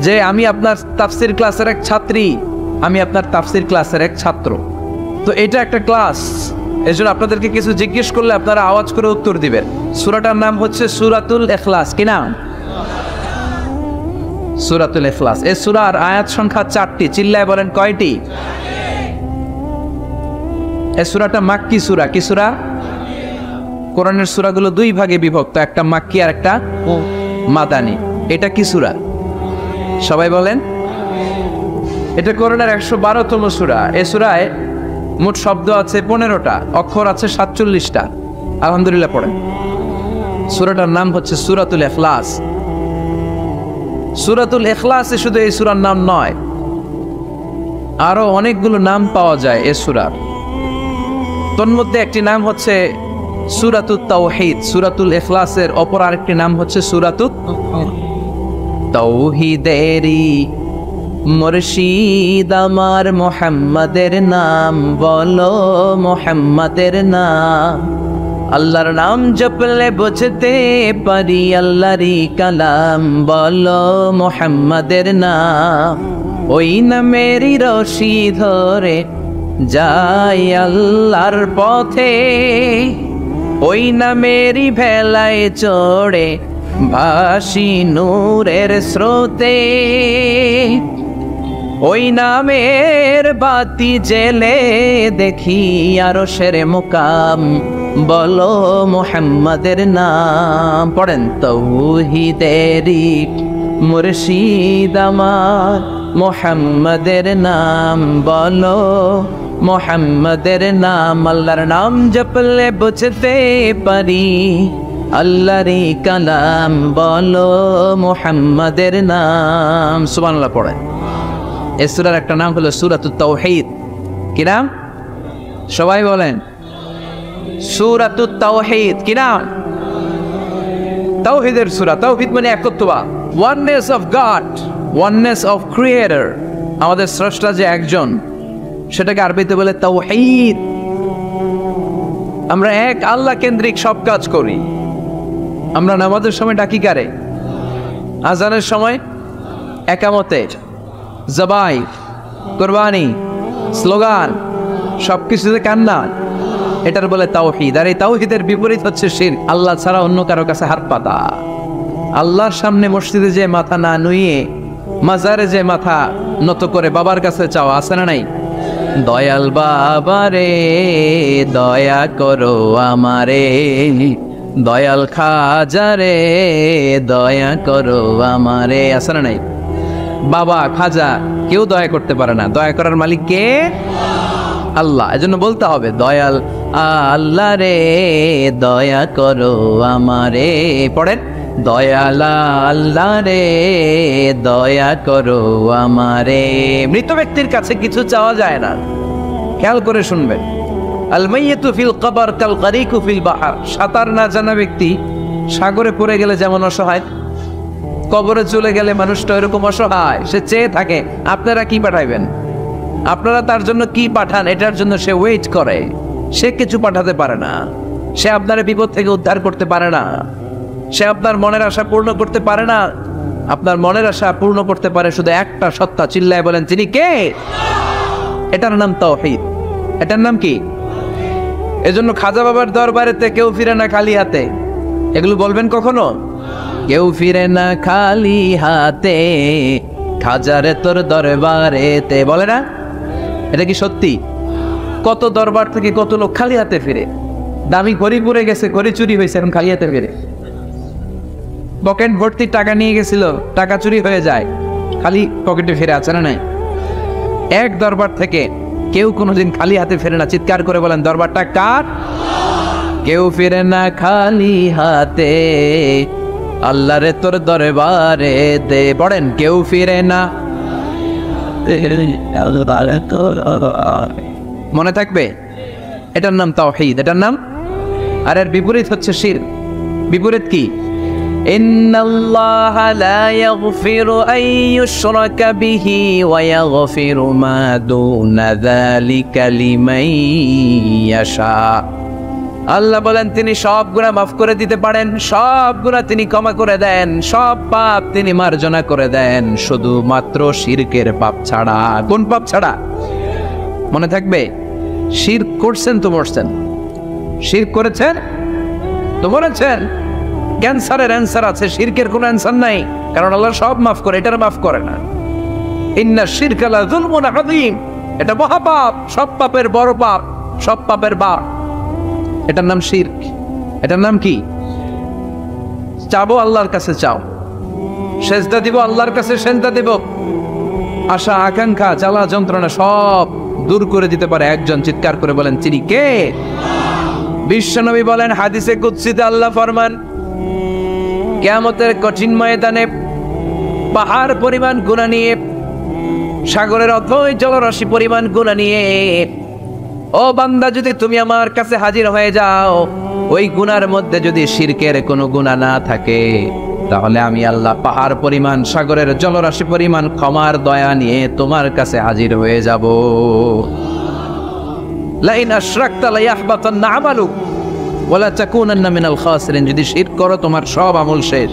যে আমি আপনার তাফসীর ক্লাসের এক ছাত্রী, আমি আপনার তাফসীর ক্লাসের এক ছাত্র। তো এটা একটা ক্লাস, এজন্য আপনাদেরকে কিছু জিজ্ঞেস করলে আপনারা আওয়াজ করে উত্তর দিবেন। সূরাটার নাম হচ্ছে সূরাতুল ইখলাস। কি নাম? সূরাতুল ইখলাস। এই সূরার আয়াত সংখ্যা 4টি। চিল্লায় বলেন কয়টি? এই সূরাটা মাক্কি সূরা। কি সূরা? কোরআনের সূরাগুলো দুই ভাগে বিভক্ত, একটা মাক্কি আর একটা মাদানী। এটা কি সূরা? সবাই বলেন। এটা কোরআনের 112তম সূরা। এই সূরায় মোট শব্দ আছে 15টা, অক্ষর আছে 47টা। আলহামদুলিল্লাহ পড়েন। সূরাটার নাম হচ্ছে সূরাতুল ইখলাস। সূরাতুল ইখলাসে শুধু এই সূরার নাম নয়, আরো অনেকগুলো নাম পাওয়া যায় এই সূরার। তন্মধ্যে একটি নাম হচ্ছে সূরাতুত তাওহীদ। সূরাতুল ইখলাসের অপর আরেকটি নাম হচ্ছে সূরাতুত তাওহীদেরি মুর্শিদ আমার মুহাম্মাদের নাম বলো, মুহাম্মাদের নাম। আল্লাহর নাম জপলে বুঝতে পারি আল্লাহরই কালাম বলো, মুহাম্মাদের নাম। ওই নামেরই রশি ধরে যাই আল্লাহর পথে, ওই নামেরই ভেলায় চড়ে ভাসি নূরের স্রোতে। ওই নামের বাতি জেলে দেখি আরশের মুকাম বলো, মুহাম্মাদের নাম। পড়েন। তাওহীদেরি মুর্শিদ আমার মুহাম্মাদের নাম বলো, মুহাম্মাদের নাম। আল্লাহর নাম জপলে বুঝতে পারি আল্লাহরই কালাম বলো, মুহাম্মাদের নাম। সুবহানাল্লাহ পড়েন। এই সূরার একটা নাম হলো সূরাতুত তাওহীদ। কি নাম? সবাই বলেন। সূরাতুত তাওহীদ। কি নাম? তাওহীদের সূরা। তাওহীদ মানে একত্ববাদ। Oneness of God, oneness of creator, আমাদের স্রষ্টা যে একজন, সেটাকে আরবিতে বলে তাওহীদ। আমরা এক আল্লাহ কেন্দ্রিক সব কাজ করি। আমরা নামাজের সময় ডাকি কারে? আজানের সময়, একামতের, জবাই, কোরবানি, স্লোগান, সবকিছুতে কান্না, এটার বলে তাওহীদ। আর এই তাওহীদের বিপরীত হচ্ছে শিরক, আল্লাহ ছাড়া অন্য কারো কাছে হাত পাতা। আল্লাহর সামনে মসজিদে যে মাথা না নুইয়ে মাজারে যে মাথা নত করে বাবার কাছে চাওয়া, আছে না নাই? দয়াল বাবা রে দয়া করো আমারে, দয়াল খাজা রে দয়া করো আমারে, আছে না নাই? বাবা খাজা কেউ দয়া করতে পারে না, দয়া করার মালিক কে? আল্লাহ। এজন্য বলতে হবে দয়াল আল্লাহ রে দয়া করো আমারে। পড়েন, দয়াল আল্লাহ রে দয়া করো আমারে। মৃত ব্যক্তির কাছে কিছু চাওয়া যায় না, খেয়াল করে শুনবেন। আল মাইয়িতু ফিল কবর কাল গারিকু ফিল বাহর। সাঁতার না জানা ব্যক্তি সাগরে পড়ে গেলে যেমন অসহায়, কবরে চলে গেলে মানুষটা এরকম অসহায়, সে চেয়ে থাকে আপনারা কি পাঠাইবেন, আপনারা তার জন্য কি পাঠান, এটার জন্য সে ওয়েট করে। সে কিছু পাঠাতে পারে না, সে আপনার বিপদ থেকে উদ্ধার করতে পারে না, সে আপনার মনের আশা পূর্ণ করতে পারে না। আপনার মনের আশা পূর্ণ করতে পারে শুধু একটা সত্তা, চিল্লায় বলেন তিনি কে? এটার নাম তাওহীদ। এটার নাম কি? এজন্য খাজা বাবার দরবারেতে কেউ ফিরে না খালি হাতে। এগুলো বলবেন কখনো? কেউ ফিরে না খালি হাতে, খাজারে তোর দরবারেতে, বলে না? এটা কি সত্যি? কত দরবার থেকে কত লোক খালি হাতে ফিরে। দামি ঘড়ি পরে গেছে, ঘড়ি চুরি হয়েছে, এখন খালি হাতে ফিরে। পকেট ভর্তি টাকা নিয়ে গেছিল, টাকা চুরি হয়ে যায়, খালি পকেটে ফিরে, আছে না নাই? এক দরবার থেকে কেউ কোনোদিন খালি হাতে ফেরে না। চিৎকার করে বলেন দরবারটা কার? কেউ ফিরে না খালি হাতে, আল্লাহ রে তোর দরবারে দে। পড়েন, কেউ ফিরে না। মনে থাকবে? এটার নাম তাওহীদ, এটার নাম। আর এর বিপরীত হচ্ছে শিরক। বিপরীত কি? ইন্নাল্লাহা লা ইয়াগফিরু আন ইউশরাকা বিহি ওয়া ইয়াগফিরু মা দুনা যালিকা লিমান ইয়াশা। আল্লাহ বলেন তিনি সব গুনাহ মাফ করে দিতে পারেন, সব গুনাহ তিনি ক্ষমা করে দেন, সব পাপ তিনি মার্জনা করে দেন, শুধুমাত্র শিরকের পাপ ছাড়া। কোন পাপ ছাড়া? মনে থাকবে, শিরক করছেন তো মরছেন, শিরক করেছেন তো মরেছেন। ক্যান্সারের অ্যান্সার আছে, শিরকের কোনো অ্যান্সার নাই, কারণ আল্লাহ সব মাফ করে, এটার মাফ করে না। ইন্না শিরকা লা যুলমুন আযীম, এটা মহাপাপ, সব পাপের বড় পাপ, সব পাপের বাপ। এটার নাম শিরক। এটার নাম কি? চাবো আল্লাহর কাছে চাও, সেজদা দিব আল্লাহর কাছে সেজদা দিব, আশা আকাঙ্ক্ষা জ্বালা যন্ত্রণা সব দূর করে দিতে পারে একজন। চিৎকার করে বলেন তিনি কে? বিশ্বনবী বলেন হাদিসে কুদসিতে আল্লাহ ফরমান, কিয়ামতের কঠিন ময়দানে পাহাড় পরিমাণ গুনাহ নিয়ে, সাগরের অথই জলরাশি পরিমাণ গুনাহ নিয়ে, ও বান্দা যদি তুমি আমার কাছে হাজির হয়ে যাও, ওই গুনার মধ্যে যদি শিরকের কোনো গুনাহ না থাকে, তাহলে আমি আল্লাহ পাহাড় পরিমাণ, সাগরের জলরাশি পরিমাণ ক্ষমার দয়া নিয়ে তোমার কাছে হাজির হয়ে যাব। লাইন আশরাকতা লায়াহবাতান্না আমালুক ওয়া লা তাকুনান্না মিনাল খাসিরিন। যদি শিরক করো তোমার সব আমল শেষ।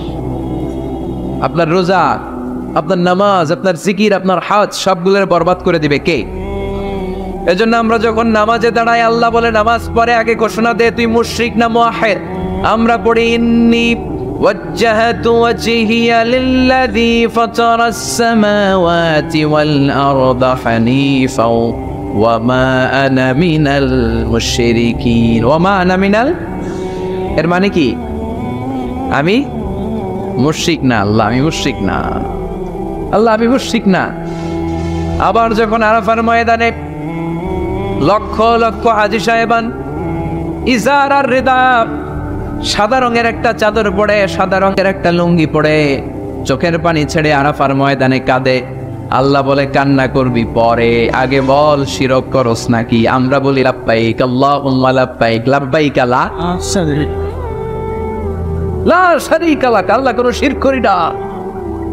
আপনার রোজা, আপনার নামাজ, আপনার জিকির, আপনার হজ সবগুলোর বরবাদ করে দিবে কে? এজন্য আমরা যখন নামাজে দাঁড়াই, আল্লাহ বলে নামাজ পড়ে আগে ঘোষণা দে তুই মুশরিক না মুওয়াহহিদ। আমরা পড়ি ইন্নী ওয়াজ্জাহতু ওয়াজহিয়া লিল্লাযী ফাতারাস সামাওয়াতি ওয়াল আরদা হানিফা ওয়া মা আনা মিনাল মুশরিকিন। ওয়া মা আনা মিনাল, এর মানে কি? আমি মুশরিক না। আল্লাহ আমি মুশরিক না, আল্লাহ আমি মুশরিক না। আবার যখন আরাফার ময়দানে লক্ষ লক্ষ হাজী সাহেবান ইজার আর রিদা, সাদা রঙের একটা চাদর পরে, সাদা রঙের একটা লুঙ্গি পরে, চোখের পানি ছেড়ে আরাফার ময়দানে কাঁদে। আল্লাহ বলে কান্না করবি পরে, আগে বল শিরক করস নাকি? আমরা বলি লাব্বাইক আল্লাহুম্মা লাব্বাইক, লাব্বাইক লা শারীকা লাক, আল্লাহ কোনো শিরক করি না।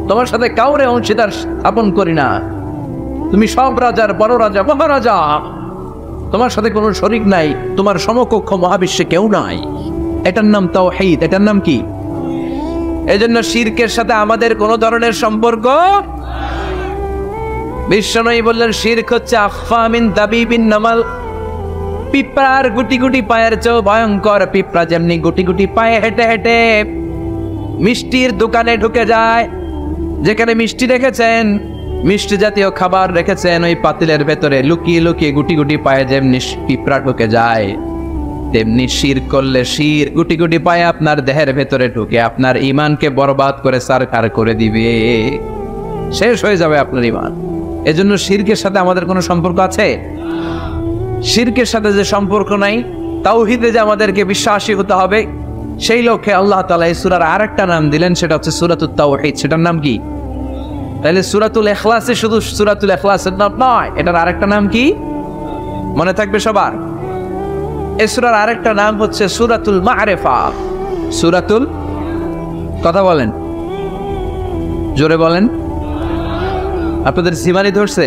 তোমার সাথে কাউরে অংশীদার স্থাপন করি না, তুমি সব রাজার বড় রাজা, মহারাজা, তোমার সাথে কোনো শরিক নাই, তোমার সমকক্ষ মহাবিশ্বে কেউ নাই। এটার নাম তাওহীদ। এটার নাম কি? এজন্য শিরকের সাথে আমাদের কোনো ধরনের সম্পর্ক। বিশ্বনবী বললেন শিরক হচ্ছে আখফা মিন দাবিবিন নামাল, পিঁপড়ার গুটি গুটি পায়ের চেয়েও ভয়ঙ্কর। পিঁপড়া যেমনি গুটি গুটি পায়ে হেঁটে হেঁটে মিষ্টির দোকানে ঢুকে যায়, যেখানে মিষ্টি রেখেছেন, মিষ্টি জাতীয় খাবার রেখেছেন, ওই পাতিলের ভেতরে লুকিয়ে লুকিয়ে গুটি গুটি পায়ে যেমনি পিঁপড়া ঢুকে যায়, তেমনি শিরক করলে শির গুটি গুটি পায়ে আপনার দেহের ভেতরে ঢুকে আপনার ঈমানকে বরবাদ করে সারখার করে দিবে, শেষ হয়ে যাবে আপনার ঈমান। এজন্য শিরকের সাথে আমাদের কোনো সম্পর্ক আছে? শিরকের সাথে যে সম্পর্ক নাই, তাওহীদে যে আমাদেরকে বিশ্বাসী হতে হবে, সেই লক্ষ্যে আল্লাহ তাআলা এই সূরার আরেকটা নাম দিলেন, সেটা হচ্ছে সূরাতুত তাওহীদ। সেটার নাম কি? তাহলে সূরাতুল ইখলাসে শুধু সূরাতুল ইখলাসের নাম নয়, এটার আরেকটা নাম কি মনে থাকবে সবার? এই সূরার আরেকটা নাম হচ্ছে সূরাতুল মা'রিফা। সূরাতুল, কথা বলেন, জোরে বলেন। আপনাদের সীমানি ধরছে?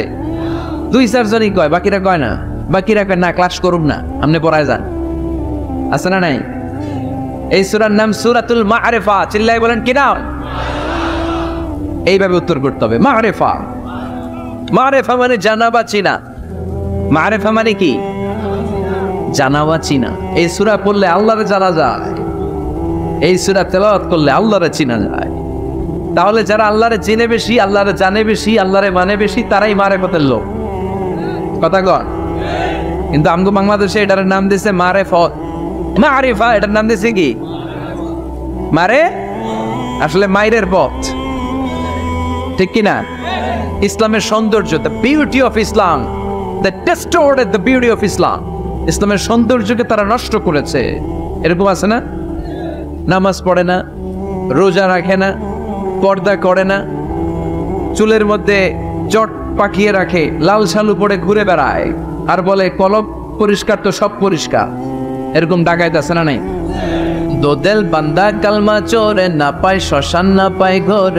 2-4 জনই কয়, বাকিরা কয় না। বাকিরা কয় না, ক্লাস করুন না, আপনি পড়ায় যান। আছে না নাই? এই সূরার নাম সূরাতুল মা'রিফা। চিল্লায় বলেন কি নাম? এইভাবে উত্তর করতে হবে। মা'রিফা, মা'রিফা মানে জানা বা চিনা। মা'রিফা মানে কি? জানা বা চিনা। এই সূরা পড়লে আল্লাহরে জানা যায়, এই সূরা তেলাওয়াত করলে আল্লাহরে চিনা যায়। তাহলে যারা আল্লাহরে চিনে বেশি, আল্লাহরে জানে বেশি, আল্লাহরে মানে বেশি, তারাই মারেফতের লোক। কথা কন? কিন্তু আমগো বাংলাদেশে এটার নাম দিছে মারেফত, মারিফা। এটার নাম দিছে কি? মারে, আসলে মাইরের পথ, ঠিক কি না? ইসলামের সৌন্দর্য, the beauty of Islam, the distorted the beauty of Islam. ইসলামের সৌন্দর্যকে তারা নষ্ট করেছে। এরকম আছে না? নামাজ পড়ে না, রোজা রাখে না, পর্দা করে না, চুলের মধ্যে জট পাকিয়ে রাখে, লাল শালু পরে ঘুরে বেড়ায়, আর বলে কলব পরিষ্কার তো সব পরিষ্কার। এরকম ডাকাইত আছে না নাই? দোদেল বান্দা কালমা চোরে, না পায় শ্মশান না পায় ঘর,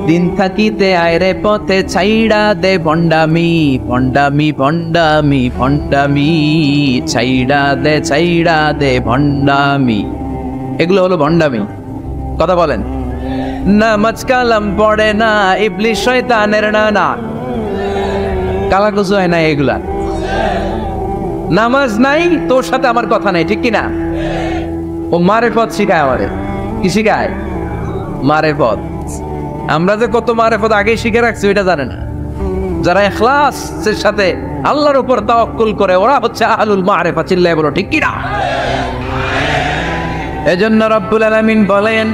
দিন থাকিতে আয়রে পথে ছাইড়া দে ভণ্ডামি, ভণ্ডামি ভণ্ডামি ভণ্ডামি, ছাইড়া দে ভণ্ডামি। এগুলো হলো ভণ্ডামি। কথা বলেন। নামাজ কালাম পড়ে না, ইবলিস শয়তানের নানা, কালাকুচু হয় না এগুলা। নামাজ নাই, তোর সাথে আমার কথা নাই, ঠিক কিনা? ও মারেফত শিখায় আমাদের। কি শিখায়? মারেফত। আমরা যে কত মারেফত আগেই শিখে রাখছি ওইটা জানে না। যারা ইখলাসের সাথে আল্লাহর উপর তাওয়াক্কুল করে, ওরা হচ্ছে আহলুল মারেফা। চিল্লায় বলো ঠিক কিনা? এজন্য রব্বুল আলামিন বলেন,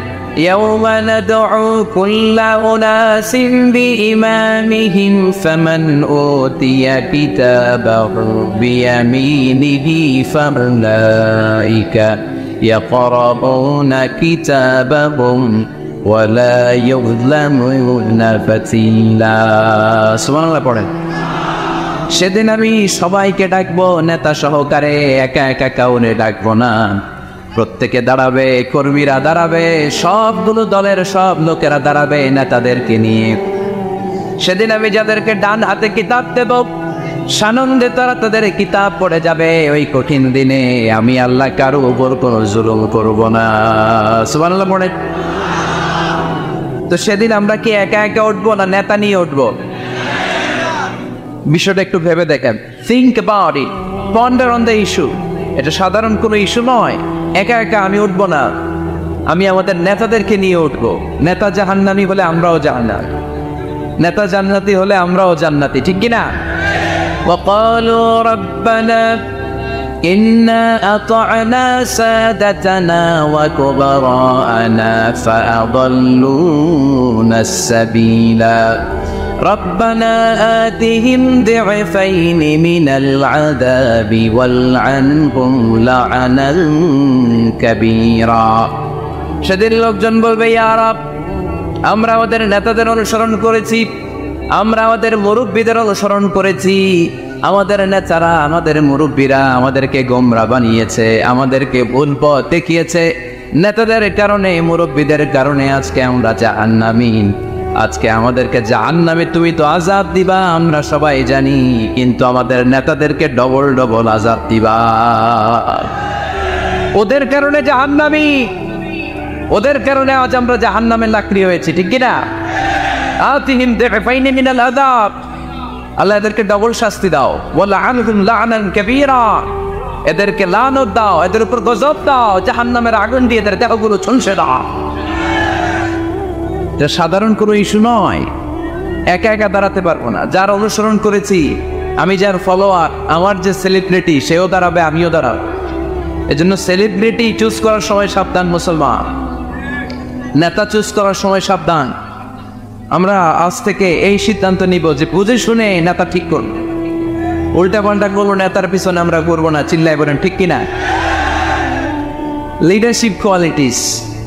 يوم ندعو كل أناس بإمامهم فمن أوتي كتابه بيمينه فأولئك يقرؤون كتابهم ولا يظلمون فتيلا। সুবহানাল্লাহ পড়েন। সেদিন আমি সবাইকে ডাকবো, নেতা সহকারে, একা একা কাউরে ডাকবো না। প্রত্যেকে দাঁড়াবে, কর্মীরা দাঁড়াবে, সবগুলো দলের সব লোকেরা দাঁড়াবে নেতাদেরকে নিয়ে। সেদিন আমি যাদেরকে ডান হাতে কিতাব দেব, সানন্দে তারা তাদের কিতাব পড়ে যাবে। ওই কঠিন দিনে আমি আল্লাহ কারো উপর কোনো জুলুম করব না। সুবহানাল্লাহ পড়ে। তো সেদিন আমরা কি একা একা উঠবো না নেতা নিয়ে উঠবো? বিষয়টা একটু ভেবে দেখেন। Think about it, ponder on the issue. এটা সাধারণ কোনো ইস্যু নয়। একা একা আমি উঠবো না, আমি আমাদের নেতাদেরকে নিয়ে উঠবো। নেতা জাহান্নামী হলে আমরাও জাহান্নামী, নেতা জান্নাতি হলে আমরাও জান্নাতি, ঠিক কিনা? ওয়াকালু রাব্বানা ইন্না আতা'না সাদাতানা ওয়া কুবারা'না ফাআদাল্লুনা আস-সাবিলা ربنا آتهم ضعفين من العذاب والعنهم لعنا كبيرا। সেদিন লোকজন বলবে, ইয়া রব, আমরা আমাদের নেতাদের অনুসরণ করেছি, আমরা আমাদের মুরব্বীদের অনুসরণ করেছি, আমাদের নেতারা, আমাদের মুরব্বীরা আমাদেরকে গোমরা বানিয়েছে, আমাদেরকে ভুল পথ দেখিয়েছে। নেতাদের কারণে, মুরব্বীদের কারণে আজকে আমরা জাহান্নামী। আজকে আমাদেরকে জাহান্নামে তুমি তো আযাব দিবা আমরা সবাই জানি, কিন্তু আমাদের নেতাদেরকে ডবল ডবল আযাব দিবা। ওদের কারণে জাহান্নামী, ওদের কারণে আজ আমরা জাহান্নামের লাকড়ি হয়েছি, ঠিক কিনা? আতিহিম দিফাইনি মিনাল আযাব, আল্লাহ এদেরকে ডবল শাস্তি দাও। ওয়ালা আনহুম লা'নান কাবীরা, এদেরকে লানত দাও, এদের উপর গজব দাও, জাহান্নামের আগুন দিয়ে এদের দেহগুলো ঝলসে দাও। এটা সাধারণ কোনো ইস্যু নয়, একা একা দাঁড়াতে পারবো না। যার অনুসরণ করেছি আমি, যার ফলোয়ার, আমার যে সেলিব্রিটি সেও দাঁড়াবে, আমিও দাঁড়াবো। এজন্য সেলিব্রিটি চুজ করার সময় সাবধান মুসলমান, নেতা চুজ করার সময় সাবধান। আমরা আজ থেকে এই সিদ্ধান্ত নিব যে বুঝে শুনে নেতা ঠিক করব, উল্টা পাল্টা কোনো নেতার পিছনে আমরা করবো না। চিল্লাই বলেন ঠিক কিনা? লিডারশিপ কোয়ালিটিস,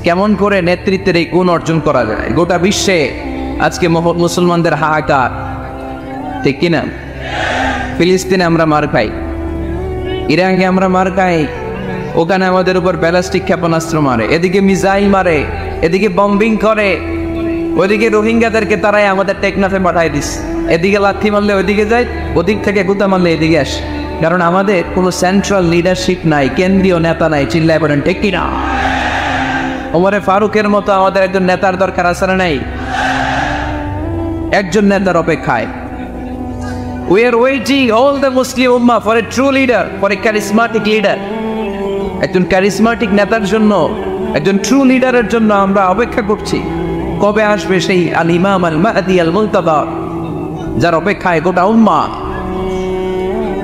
কেমন করে নেতৃত্বের এই গুণ অর্জন করা যায়। গোটা বিশ্বে আজকে মুসলমানদের হাহাকার, ঠিক কিনা? ফিলিস্তিনে আমরা মার খাই, ইরাকে আমরা মার খাই, ওখানে আমাদের উপর ব্যালিস্টিক ক্ষেপণাস্ত্র মারে, এদিকে মিসাইল মারে, এদিকে বম্বিং করে, ওইদিকে রোহিঙ্গাদেরকে তারাই আমাদের টেকনাফে পাঠায় দিস। এদিকে লাথি মারলে ওইদিকে যায়, ওদিক থেকে গুতা মারলে এদিকে আসে। কারণ আমাদের কোনো সেন্ট্রাল লিডারশিপ নাই, কেন্দ্রীয় নেতা নাই। চিল্লায় বলেন ঠিক কিনা? ওমরে ফারুকের মতো আমাদের একজন নেতার দরকার আছে না নাই? একজন নেতার অপেক্ষায়। We are waiting all the Muslim Ummah for a true leader, for a charismatic leader. একজন ক্যারিসমাটিক নেতার জন্য, একজন ট্রু লিডারের জন্য আমরা অপেক্ষা করছি। কবে আসবে সেই আল ইমাম আল মাহদি আল মুনতাযর, যার অপেক্ষায় গোটা উম্মাহ।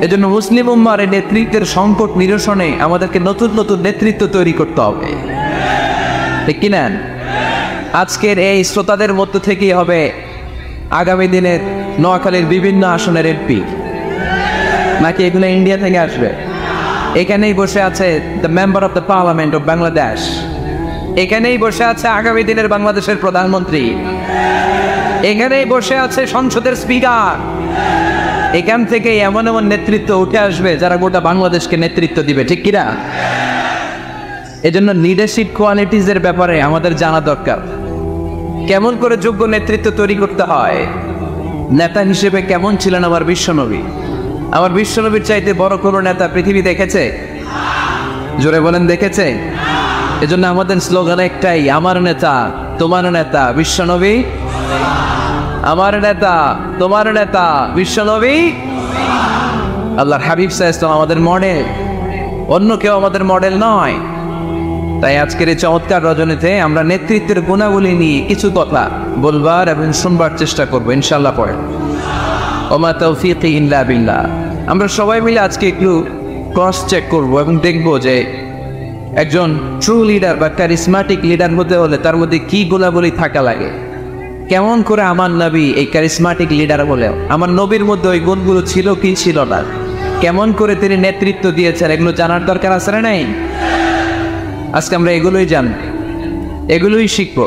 এজন্য মুসলিম উম্মার এই নেতৃত্বের সংকট নিরসনে আমাদেরকে নতুন নতুন নেতৃত্ব তৈরি করতে হবে, ঠিক কিনা? আজকের এই শ্রোতাদের মধ্য থেকেই হবে আগামী দিনের নোয়াখালীর বিভিন্ন আসনের এমপি, নাকি এগুলো ইন্ডিয়া থেকে আসবে? এখানেই বসে আছে the member of the parliament of Bangladesh, এখানেই বসে আছে আগামী দিনের বাংলাদেশের প্রধানমন্ত্রী, এখানেই বসে আছে সংসদের স্পিকার। এখান থেকে এমন এমন নেতৃত্ব উঠে আসবে যারা গোটা বাংলাদেশকে নেতৃত্ব দিবে, ঠিক কিনা? এজন্য লিডারশিপ কোয়ালিটিজের ব্যাপারে আমাদের জানা দরকার। কেমন করে যোগ্য নেতৃত্ব তৈরি করতে হয়। নেতা হিসেবে কেমন ছিলেন আমার বিশ্বনবী? আমার বিশ্বনবীর চাইতে বড় কোনো নেতা পৃথিবী দেখেছে? জোরে বলেন, দেখেছে? এজন্য আমাদের স্লোগান একটাই, আমার নেতা তোমার নেতা বিশ্বনবী, আমার নেতা তোমার নেতা বিশ্বনবী। আল্লাহর হাবিব সাল্লাল্লাহু আলাইহি ওয়াসাল্লাম আমাদের মডেল, অন্য কেউ আমাদের মডেল নয়। তাই আজকের এই চমৎকার রজনীতে আমরা নেতৃত্বের গুণাবলী নিয়ে কিছু কথা বলবার এবং শুনবার চেষ্টা করবো ইনশাআল্লাহ। পরে ওমা তাওফীকি ইল্লা বিল্লাহ। আমরা সবাই মিলে আজকে একটু ক্রস চেক করব এবং দেখব যে একজন ট্রু লিডার বা ক্যারিসমাটিক লিডার হতে হলে তার মধ্যে কি গুণাবলী থাকা লাগে। কেমন করে আমার নবী এই ক্যারিসমাটিক লিডার হলেও আমার নবীর মধ্যে ওই গুণগুলো ছিল কি ছিল না, কেমন করে তিনি নেতৃত্ব দিয়েছেন, এগুলো জানার দরকার আছে না নাই? আজকে আমরা এগুলোই জানব, এগুলোই শিখবো।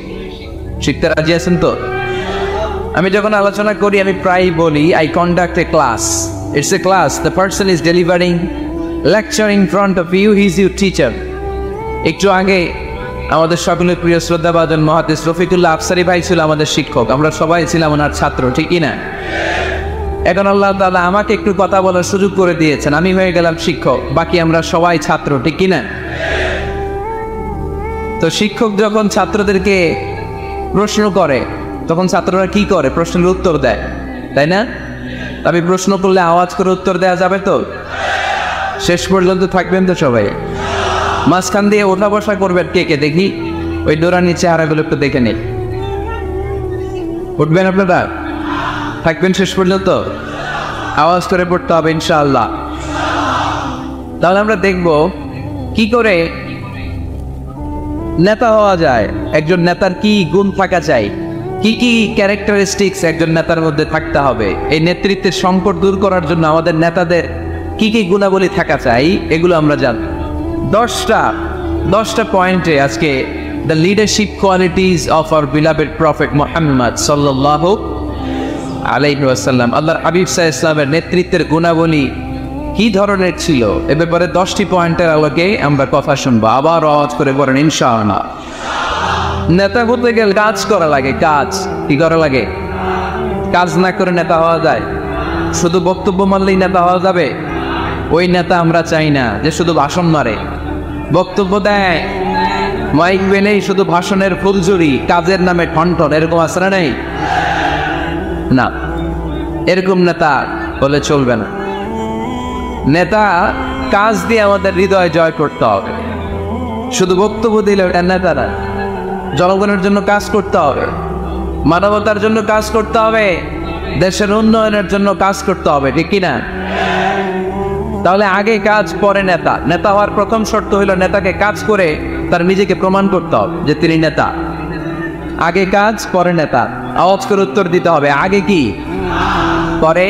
শিখতে রাজি আছেন তো? আমি যখন আলোচনা করি আমি প্রায় বলি, I conduct a class. It's a class, the person is delivering lecture in front of you, he is your teacher. একটু আগে আমাদের সকলের প্রিয় শ্রদ্ধাভাজন মহাদিস রফিকুল্লাহ আফসারি ভাই ছিল আমাদের শিক্ষক, আমরা সবাই ছিলাম ওনার ছাত্র, ঠিকই না? এখন আল্লাহ তাআলা আমাকে একটু কথা বলার সুযোগ করে দিয়েছেন, আমি হয়ে গেলাম শিক্ষক, বাকি আমরা সবাই ছাত্র, ঠিকই না? তো শিক্ষক যখন ছাত্রদেরকে প্রশ্ন করে তখন ছাত্ররা কি করে? প্রশ্নের উত্তর দেয়, তাই না? আমি প্রশ্ন করলে আওয়াজ করে উত্তর দেওয়া যাবে তো? শেষ পর্যন্ত থাকবেন তো সবাই? মাঝখান দিয়ে ওঠা বসা করবেন কে কে দেখি? ওই ডোরানি চেহারাগুলো একটু দেখে নেই। উঠবেন আপনারা? থাকবেন শেষ পর্যন্ত? আওয়াজ করে পড়তে হবে ইনশাআল্লাহ। তাহলে আমরা দেখব কি করে নেতা হওয়া যায়, একজন নেতার কি গুণ থাকা চাই, কি কি ক্যারেক্টারিস্টিক্স একজন নেতার মধ্যে থাকতে হবে, এই নেতৃত্বের সংকট দূর করার জন্য আমাদের নেতাদের কি কি গুণাবলী থাকা চাই, এগুলো আমরা জানব। 10টা পয়েন্টে আজকে the leadership qualities of our beloved prophet Muhammad সাল্লাল্লাহু আলাইহি ওয়াসাল্লাম, আল্লাহর হাবিব সাল্লাল্লাহু আলাইহি ওয়াসাল্লামের নেতৃত্বের গুণাবলী কি ধরনের ছিল, এ ব্যাপারে 10টি পয়েন্টের আলোকে আমরা কথা শুনবো। আবার আওয়াজ করে বলেন ইনশাআল্লাহ। নেতা হতে গেলে কাজ করা লাগে। কাজ কি করা লাগে? কাজ না করে নেতা হওয়া যায়? শুধু বক্তব্য মানলেই নেতা হওয়া যাবে? ওই নেতা আমরা চাই না যে শুধু ভাষণ মারে, বক্তব্য দেয়, মাইক পেলেই শুধু ভাষণের ফুলঝুরি, কাজের নামে ঠনঠন, এরকম আসরা নেই না। এরকম নেতা বলে চলবে না। নেতা কাজ দিয়ে আমাদের হৃদয় জয় করতে হবে। শুধু বক্তব্য দিলে ওটা নেতা না। জনগণের জন্য কাজ করতে হবে, মানবতার জন্য কাজ করতে হবে, দেশের উন্নয়নের জন্য কাজ করতে হবে, ঠিক কিনা? তাহলে আগে কাজ পরে নেতা। নেতা হওয়ার প্রথম শর্ত হইল নেতাকে কাজ করে তার নিজেকে প্রমাণ করতে হবে যে তিনি নেতা। আগে কাজ পরে নেতা। আওয়াজ করে উত্তর দিতে হবে, আগে কি পরে?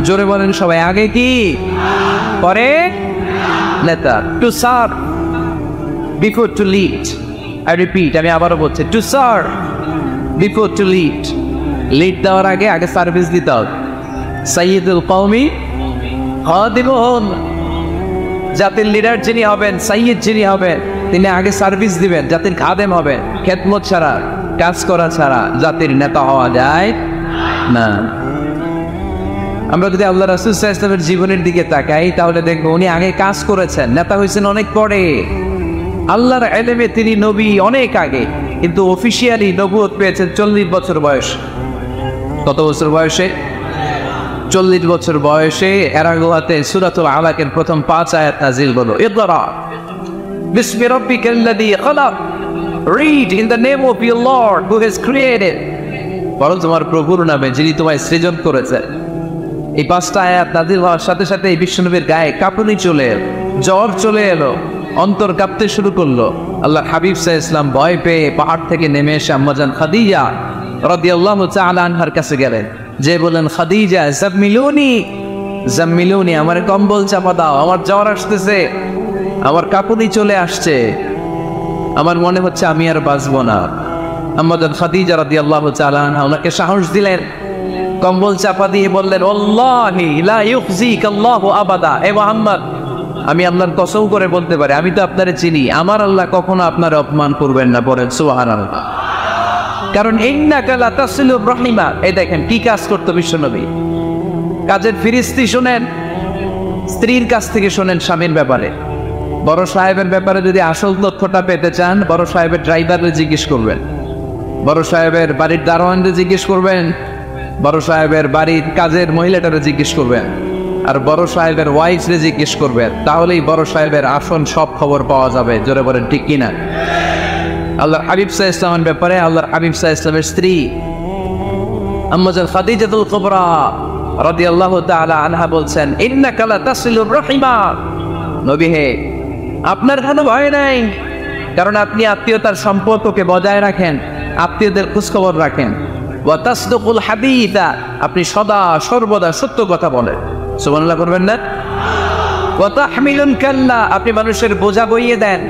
জোরে বলেন সবাই, আগে কি পরে নেতা। To serve before to lead. I repeat, আমি আবারও বলছি, to serve before to lead. Lead দেওয়ার আগে আগে সার্ভিস দিতে হবে। সাইয়্যিদুল কওমি খাদিমুহুম। জাতির লিডার যিনি হবেন, সাইয়্যিদ যিনি হবেন, তিনি আগে সার্ভিস দিবেন, জাতির খাদেম হবেন। খেদমত ছাড়া, কাজ করা ছাড়া জাতির নেতা হওয়া যায় না। আমরা যদি আল্লাহ রাসূল সাল্লাল্লাহু আলাইহি ওয়াসাল্লামের জীবনের দিকে তাকাই তাহলে দেখবো উনি আগে কাজ করেছেন, নেতা হয়েছেন অনেক পরে। আল্লাহর ইলমে তিনি নবী অনেক আগে, কিন্তু অফিশিয়ালি নবুয়ত পেয়েছেন 40 বছর বয়স। কত বছর বয়সে? 40 বছর বয়সে এরাগুয়াতে সূরাতুল আলাকের প্রথম 5 আয়াত নাযিল হলো। ইকরা বিসমি রাব্বিকাল্লাযী খালাক, read in the name of your lord who has created. বলো তোমার প্রভুর নামে যিনি তোমায় সৃজন করেছেন। এই 5টা আয়াত নাযিল হওয়ার সাথে সাথে এই বিশ্বনবীর গায়ে কাঁপুনি চলে এলো, জ্বর চলে এলো, অন্তর কাঁপতে শুরু করলো। আল্লাহ হাবিব সাল্লাল্লাহু আলাইহি ওয়াসাল্লাম ভয় পেয়ে পাহাড় থেকে নেমে এসে আম্মাজান খাদিজা রাদিয়াল্লাহু তাআলা আনহার কাছে গেলেন, যে বলেন, খাদিজা জাম্মিলুনি জাম্মিলুনি, আমার কম্বল চাপা দাও, আমার জ্বর আসতেছে, আমার কাঁপুনি চলে আসছে, আমার মনে হচ্ছে আমি আর বাঁচবো না। আম্মাজান খাদিজা রাদিয়াল্লাহু তাআলা আনহা ওনাকে সাহস দিলেন, কম্বল চাপা দিয়ে বললেন, আল্লাহি লা ইউখজিকাল্লাহু আবাদা। এ মুহাম্মদ, আমি আল্লাহর কসম করে বলতে পারি, আমি তো আপনারে চিনি, আমার আল্লাহ কখনো আপনার অপমান করবেন না। বলেন সুবহানাল্লাহ। কারণ ইন্নাকা লা তাসিলুর রাহিমা। এই দেখেন কি কাজ করতো বিশ্বনবী। কাজের ফিরিস্তি শোনেন, স্ত্রীর কাছ থেকে শোনেন স্বামীর ব্যাপারে। বড় সাহেবের ব্যাপারে যদি আসল তথ্যটা পেতে চান, বড় সাহেবের ড্রাইভারে জিজ্ঞেস করবেন, বড় সাহেবের বাড়ির দারোয়ানরে জিজ্ঞেস করবেন, বড় সাহেবের বাড়ির কাজের মহিলাটারে জিজ্ঞেস করবেন, আর বড় সাহেবের ওয়াইফরে জিজ্ঞেস করবেন। তাহলেই বড় সাহেবের আসল সব খবর পাওয়া যাবে। জোরে বলেন ঠিক কিনা? আল্লাহর হাবিব সাল্লাল্লাহু আলাইহি ওয়াসাল্লামের ব্যাপারে আল্লাহর হাবিব সাল্লাল্লাহু আলাইহি ওয়াসাল্লামের স্ত্রী আম্মাজান খাদিজাতুল কুবরা রাদিয়াল্লাহু তাআলা আনহা বলছেন, ইন্নাকা লা তাসিলুর রাহিমা। নবী হে, আপনার কোনো ভয় নাই, কারণ আপনি আত্মীয়তার সম্পর্ককে বজায় রাখেন, আত্মীয়দের খোঁজখবর রাখেন। ওয়া তাসদুকুল হাদিসা, আপনি সদা সর্বদা সত্য কথা বলেন। সুবহানাল্লাহ করবেন না? ওয়া তাহমিলুন কাল্লা, আপনি মানুষের বোঝা বইয়ে দেন,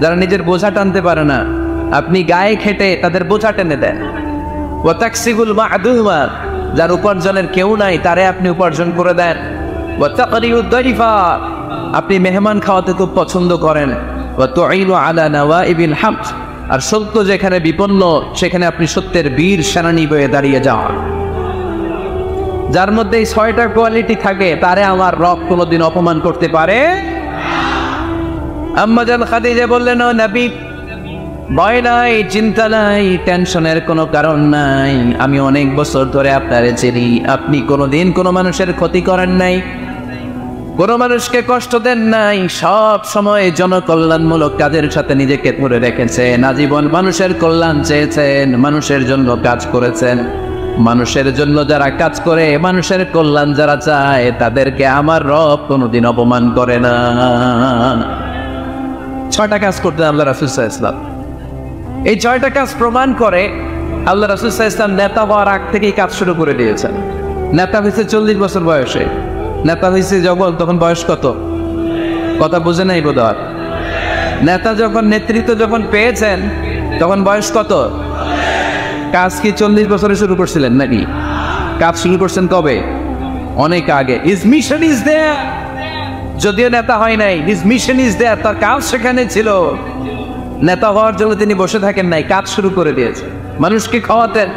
যারা নিজের বোঝা টানতে পারে না আপনি গায়ে খেটে তাদের বোঝা টেনে দেন। ওয়া তাকসিবুল মা'দুমা, যার উপার্জনের কেউ নাই তারে আপনি উপার্জন করে দেন। ওয়া তাকরিউদ দাইফা, আপনি মেহমান খাওয়াতে খুব পছন্দ করেন। ওয়া তুঈনু আলা নাওয়াইবিল হক, আর সত্য যেখানে বিপন্ন সেখানে আপনি সত্যের বীর সেনানী হয়ে দাঁড়িয়ে যান। যার মধ্যে এই 6টা কোয়ালিটি থাকে তারে আমার রব কোনোদিন অপমান করতে পারে। আম্মাজান খাদিজা বললেন, ও নবী, ভয় নাই, চিন্তা নাই, টেনশনের কোনো কারণ নাই, আমি অনেক বছর ধরে আপনারে চিনি, আপনি কোনোদিন কোনো মানুষের ক্ষতি করেন নাই, কোনো মানুষকে কষ্ট দেন নাই, সব সময় জনকল্যাণমূলক কাজের সাথে নিজেকে ধরে রেখেছেন, আজীবন মানুষের কল্যাণ চেয়েছেন, মানুষের জন্য কাজ করেছেন। মানুষের জন্য যারা কাজ করে, মানুষের কল্যাণ যারা চায়, তাদেরকে আমার রব কোনোদিন অপমান করে না। 6টা কাজ করতেন আল্লাহ রাসূল সাল্লাল্লাহু আলাইহি ওয়াসাল্লাম। এই 6টা কাজ প্রমাণ করে আল্লাহ রাসূল সাল্লাল্লাহু আলাইহি ওয়াসাল্লাম নেতা হওয়ার আগ থেকেই কাজ শুরু করে দিয়েছেন। নেতা হয়েছে 40 বছর বয়সে। নেতা হয়েছে যখন, তখন বয়স কত? কথা বুঝে নাই বোধহয়। নেতা যখন, নেতৃত্ব যখন পেয়েছেন তখন বয়স কত? কাজ কি 40 বছরে শুরু করছিলেন নাকি? কাজ শুরু করছেন কবে? অনেক আগে। হিজ মিশন ইজ দেয়ার, যদিও নেতা হয় নাই, হিজ মিশন ইজ দেয়ার, তার কাজ সেখানে ছিল। নেতা হওয়ার জন্য তিনি বসে থাকেন নাই, কাজ শুরু করে দিয়েছেন। মানুষকে খাওয়াতেন,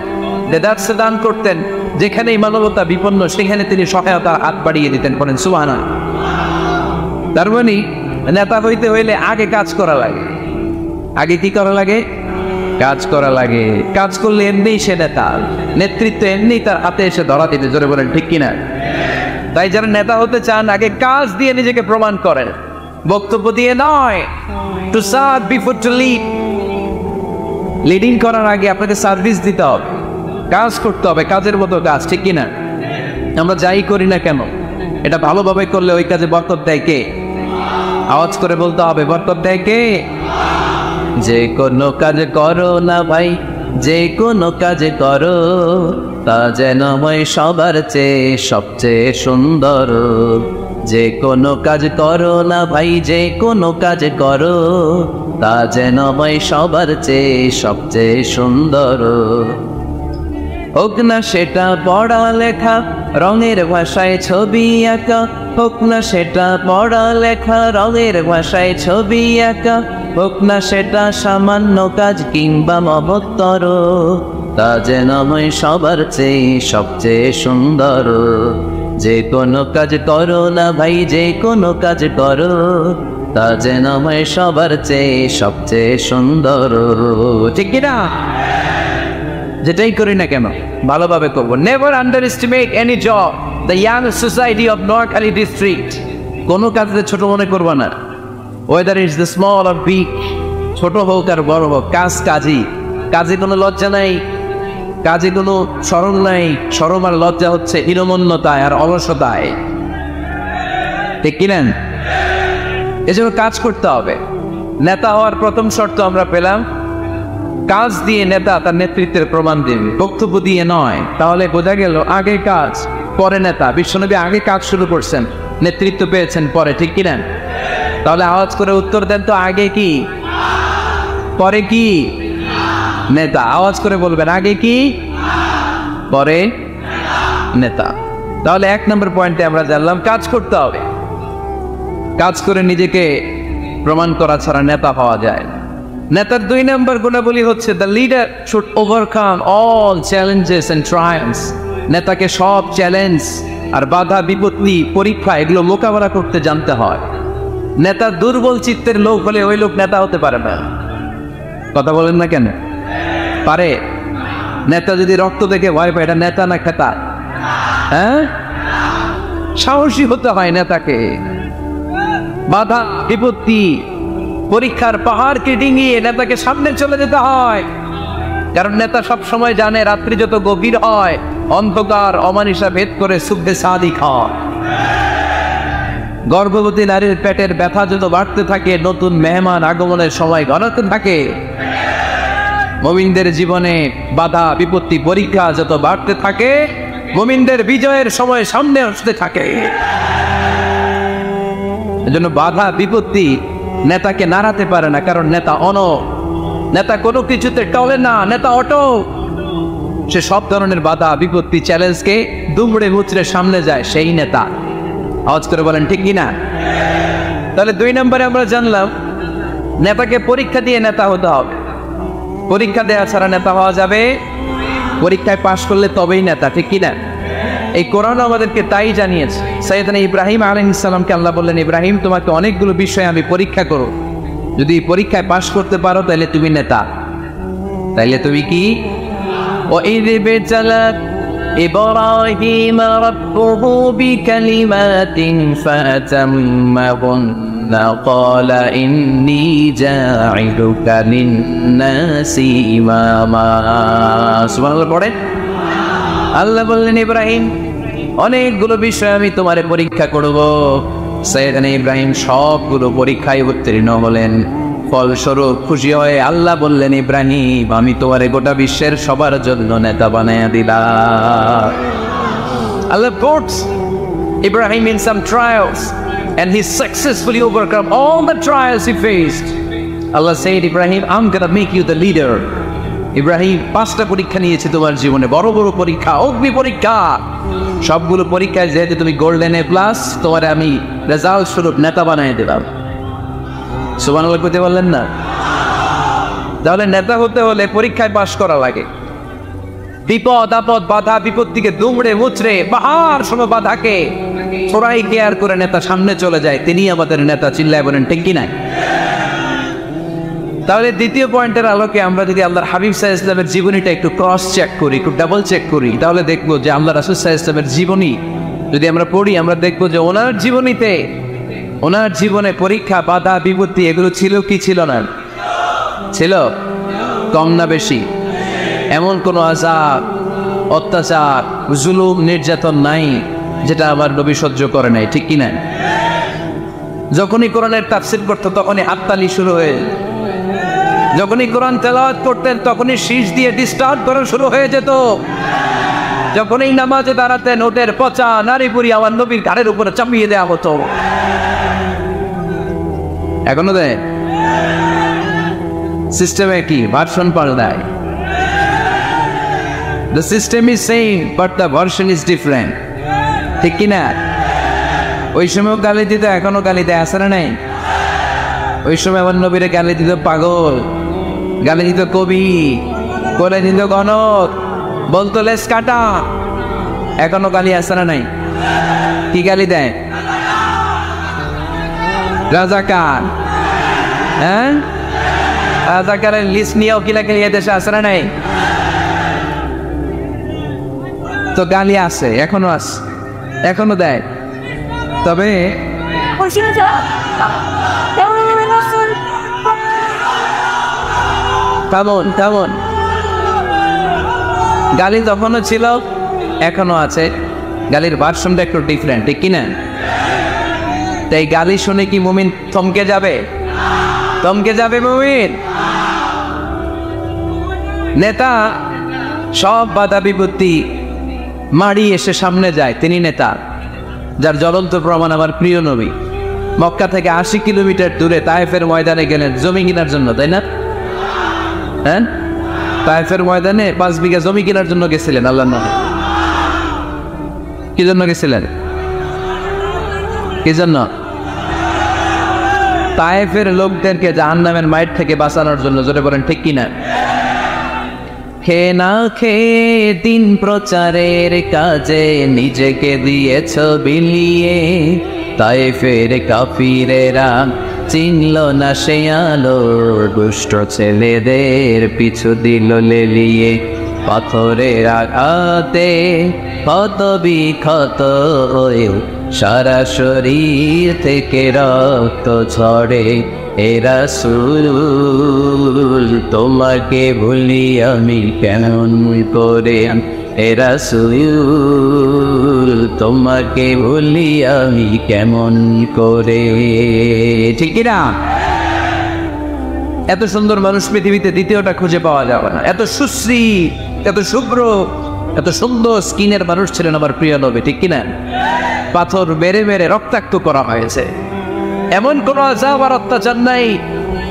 দেদারসে দান করতেন, যেখানেই মানবতা বিপন্ন সেখানে তিনি সহায়তার হাত বাড়িয়ে দিতেন। করেন সুবহানাল্লাহ। তার মানে নেতা হইতে হইলে আগে কাজ করা লাগে। আগে কি করা লাগে? কাজ করা লাগে। কাজ করলে এমনিই সে নেতা, নেতৃত্ব এমনি তার হাতে এসে ধরা দিতে। জোরে বলেন ঠিক কিনা? তাই যারা নেতা হতে চান আগে কাজ দিয়ে নিজেকে প্রমাণ করেন, বক্তব্য দিয়ে নয়। To serve before to lead. Leading করার আগে আপনাকে সার্ভিস দিতে হবে, কাজ করতে হবে, কাজের মতো কাজ, ঠিক কিনা? আমরা যাই করি না কেন এটা ভালোভাবে করলে ওই কাজে বরকত দেয় কে? আওয়াজ করে বলতে হবে, বরকত দেয় কে? যে কোনো কাজ করো না ভাই, যে কোনো কাজ করো, তা যেন হয় সবার চেয়ে সবচেয়ে সুন্দর। যে কোনো কাজ করো না ভাই, যে কোনো কাজ করো, তা যেন হয় সবার চেয়ে সবচেয়ে সুন্দর। হোক না সেটা পড়া লেখা, রঙের ভাষায় ছবি আঁকা, হোক না সেটা পড়া লেখা, রঙের ভাষায় ছবি আঁকা, হোক না সেটা সামান্য কাজ কিংবা মহত্তর, তা যেন হয় সবার চেয়ে সবচেয়ে সুন্দর। যে কোনো কাজ করো না ভাই, যে কোনো কাজ করো, তা যেন হয় সবার চেয়ে সবচেয়ে সুন্দর। ঠিক কিনা? যেটাই করি না কেন ভালোভাবে করবো। Never under estimate any job. The young society of Noakhali district. কোনো কাজে ছোট মনে করবা না, weather is the small or big, ছোট হোক আর বড় হোক, কাজ কাজই। কাজে কোনো লজ্জা নাই, কাজে কোনো শরম নাই। শরম আর লজ্জা হচ্ছে হীনমন্যতায় আর অলসতায়, ঠিক কিনা? এজন্য কাজ করতে হবে। নেতা হওয়ার প্রথম শর্ত আমরা পেলাম, কাজ দিয়ে নেতা তার নেতৃত্বের প্রমাণ দিন, বক্তব্য দিয়ে নয়। তাহলে বোঝা গেল আগে কাজ পরে নেতা। বিশ্বনবী আগে কাজ শুরু করছেন, নেতৃত্ব পেয়েছেন পরে, ঠিক কিনা? তাহলে আওয়াজ করে উত্তর দেন তো, আগে কি পরে কি? নেতা। আওয়াজ করে বলবেন, আগে কি পরে নেতা। তাহলে 1 নম্বর পয়েন্টে আমরা জানলাম কাজ করতে হবে। কাজ করে নিজেকে প্রমাণ করা ছাড়া নেতা হওয়া যায় না। নেতার 2 নম্বর গুণাবলী হচ্ছে the leader should overcome all challenges and trials. নেতাকে সব চ্যালেঞ্জ আর বাধা বিপত্তি পরীক্ষা এগুলো মোকাবেলা করতে জানতে হয়। নেতা দুর্বল চিত্তের লোক হলে ওই লোক নেতা হতে পারে না। কথা বলেন না কেন? পারে? নেতা যদি রক্ত দেখে ভয় পায়, এটা নেতা না খেতা? হ্যাঁ, সাহসী হতে হয় নেতাকে। বাধা বিপত্তি পরীক্ষার পাহাড়কে ডিঙিয়ে নেতাকে সামনে চলে যেতে হয়। কারণ নেতা সব সময় জানে রাত্রি যত গভীর হয় অন্ধকার অমানিসা ভেদ করে সুবহে সাদিক হয়। গর্ভবতী নারীর পেটের ব্যথা যত বাড়তে থাকে, নতুন মেহমান আগমনের সময় ঘনাতে থাকে। মুমিনদের জীবনে বাধা বিপত্তি পরীক্ষা যত বাড়তে থাকে, মুমিনদের বিজয়ের সময় সামনে আসতে থাকে। এজন্য বাধা বিপত্তি নেতাকে নাড়াতে পারে না, কারণ নেতা নেতা কোনো কিছুতে টলে না, নেতা অটল। সে সব ধরনের বাধা বিপত্তি চ্যালেঞ্জকে দুমড়ে মুচড়ে সামনে যায়, সেই নেতা। আওয়াজ করে বলেন ঠিক কিনা? তাহলে 2 নম্বরে আমরা জানলাম নেতাকে পরীক্ষা দিয়ে নেতা হতে হবে। পরীক্ষা দেওয়া ছাড়া নেতা হওয়া যাবে? পরীক্ষায় পাশ করলে তবেই নেতা, ঠিক কিনা? এই কোরআন আমাদেরকে তাই জানিয়েছে। সাইয়েদনা ইব্রাহিম আলাইহিস সালামকে আল্লাহ বললেন, ইব্রাহিম তোমাকে অনেকগুলো বিষয় আমি পরীক্ষা করব, যদি পরীক্ষায় পাশ করতে পারো তাহলে তুমি নেতা। তাইলে তুমি কি? وَإِذِ ابْتَلَى إِبْرَاهِيمَ رَبُّهُ بِكَلِمَاتٍ فَأَتَمَّهُنَّ قَالَ إِنِّي جَاعِلُكَ لِلنَّاسِ إِمَامًا। সুবহানাল্লাহ পড়েন। আল্লাহ বললেন, ইব্রাহিম অনেকগুলো বিষয় আমি তোমারে পরীক্ষা করব। সাইয়েদনা ইব্রাহিম সবগুলো পরীক্ষায় উত্তীর্ণ হলেন। ফলস্বরূপ খুশি হয়ে আল্লাহ বললেন, ইব্রাহিম আমি তোমারে গোটা বিশ্বের সবার জন্য নেতা বানায়া দিলাম। Allah puts Ibrahim in some trials and he successfully overcome all the trials he faced. Allah said, Ibrahim, I'm gonna make you the leader. Ibrahim 5টা পরীক্ষা নিয়েছে তোমার জীবনে, বড় বড় পরীক্ষা, অগ্নি পরীক্ষা। সবগুলো পরীক্ষায় যেহেতু তুমি গোল্ডেন A+, তোমার আমি রেজাল্ট স্বরূপ নেতা বানিয়ে দিলাম। সুবহানাল্লাহ কইতে বললেন না? তাহলে নেতা হতে হলে পরীক্ষায় পাশ করা লাগে। বিপদ আপদ বাধা বিপত্তিকে দুমড়ে মুচড়ে পাহাড় সম বাধাকে সরাই কেয়ার করে নেতা সামনে চলে যায়, তিনি আমাদের নেতা। চিল্লায় বলেন ঠিক কি নাই? তাহলে দ্বিতীয় পয়েন্টের আলোকে আমরা যদি আল্লাহর হাবিব সাল্লাল্লাহু আলাইহি ওয়াসাল্লামের জীবনীটা একটু ক্রস চেক করি, একটু ডাবল চেক করি, তাহলে দেখবো যে আল্লাহ রাসূল সাল্লাল্লাহু আলাইহি ওয়াসাল্লামের জীবনী যদি আমরা পড়ি, আমরা দেখবো যে ওনার জীবনীতে, ওনার জীবনে পরীক্ষা বাধা বিপত্তি এগুলো ছিল কি ছিল না? ছিল। কম না বেশি? এমন কোনো আযাব অত্যাচার জুলুম নির্যাতন নাই যেটা আমার নবী সহ্য করে নাই, ঠিক কি না? যখনই কোরআনের তাফসীর করতো তখনই হাততালি শুরু হয়ে, যখনই কোরআন তেলাওয়াত করতেন তখনই শীষ দিয়ে ডিস্টার্ব করা শুরু হয়ে যেত। যখনই নামাজে দাঁড়াতেন ওটের পচা নারীপুরি আমার নবীর ঘাড়ের উপরে চাপিয়ে দেওয়া হতো। এখনো দেয়? সিস্টেমে কি ভার্সন পাল্টায়? The system is same but the version is different, ঠিক কি না? ওই সময় গালি দিত, এখনো গালি দেয়, আছে না নাই? ওই সময় আমার নবীরে গালি দিত পাগল, গালি দিত কবি, বলে দিত গণক, বলতো লেস কাটা, এখনো গালি আছে না নাই? কি গালি দেয়? রাজাকার। হ্যাঁ, রাজাকারের লিস্ট নিয়েও কিলাকিলি দেশে আছে না নাই? তো গালি আছে, এখনো আছে, এখনো দেয়। তবে কেমন কেমন গালি তখনও ছিল, এখনো আছে, গালির ভার্সনটা একটু ডিফারেন্ট, ঠিক কিনা? তাই গালি শুনে কি মুমিন থমকে যাবে? থমকে যাবে মুমিন? নেতা সব বাধা বিপত্তি মারি এসে সামনে যায়, তিনি নেতা। যার জ্বলন্ত প্রমাণ আমার প্রিয় নবী মক্কা থেকে ৮০ কিলোমিটার দূরে তায়েফের ময়দানে গেলেন জমি কেনার জন্য, তাই না? হ্যাঁ, তায়েফের ময়দানে ৫ বিঘা জমি কেনার জন্য গেছিলেন আল্লাহর নামে। কি জন্য গেছিলেন? কি জন্য? তায়েফের লোকদেরকে জাহান্নামের মাইট থেকে বাঁচানোর জন্য। জোরে বলেন ঠিক কিনা? খেয়ে না খেয়ে দিন প্রচারের কাজে নিজেকে দিয়েছ বিলিয়ে, তায়েফের কাফিরেরা চিনল না সে আলো, দুষ্ট ছেলেদের পিছু দিল লেলিয়ে, পাথরের আঘাতে ক্ষত বিক্ষত হয়ে সারা শরীর থেকে রক্ত ঝরে। এ রাসূল তোমাকে ভুলি আমি কেমন করে, এ রাসূল তোমাকে ভুলি আমি কেমন করে, ঠিক না? এত সুন্দর মানুষ পৃথিবীতে দ্বিতীয়টা খুঁজে পাওয়া যাবে না। এত সুশ্রী, এত শুভ্র, এত সুন্দর স্কিনের মানুষ ছিলেন আমার প্রিয় নবী, ঠিক কিনা? পাথর মেরে মেরে রক্তাক্ত করা হয়েছে, এমন কোন আযাব আর অত্যাচার নাই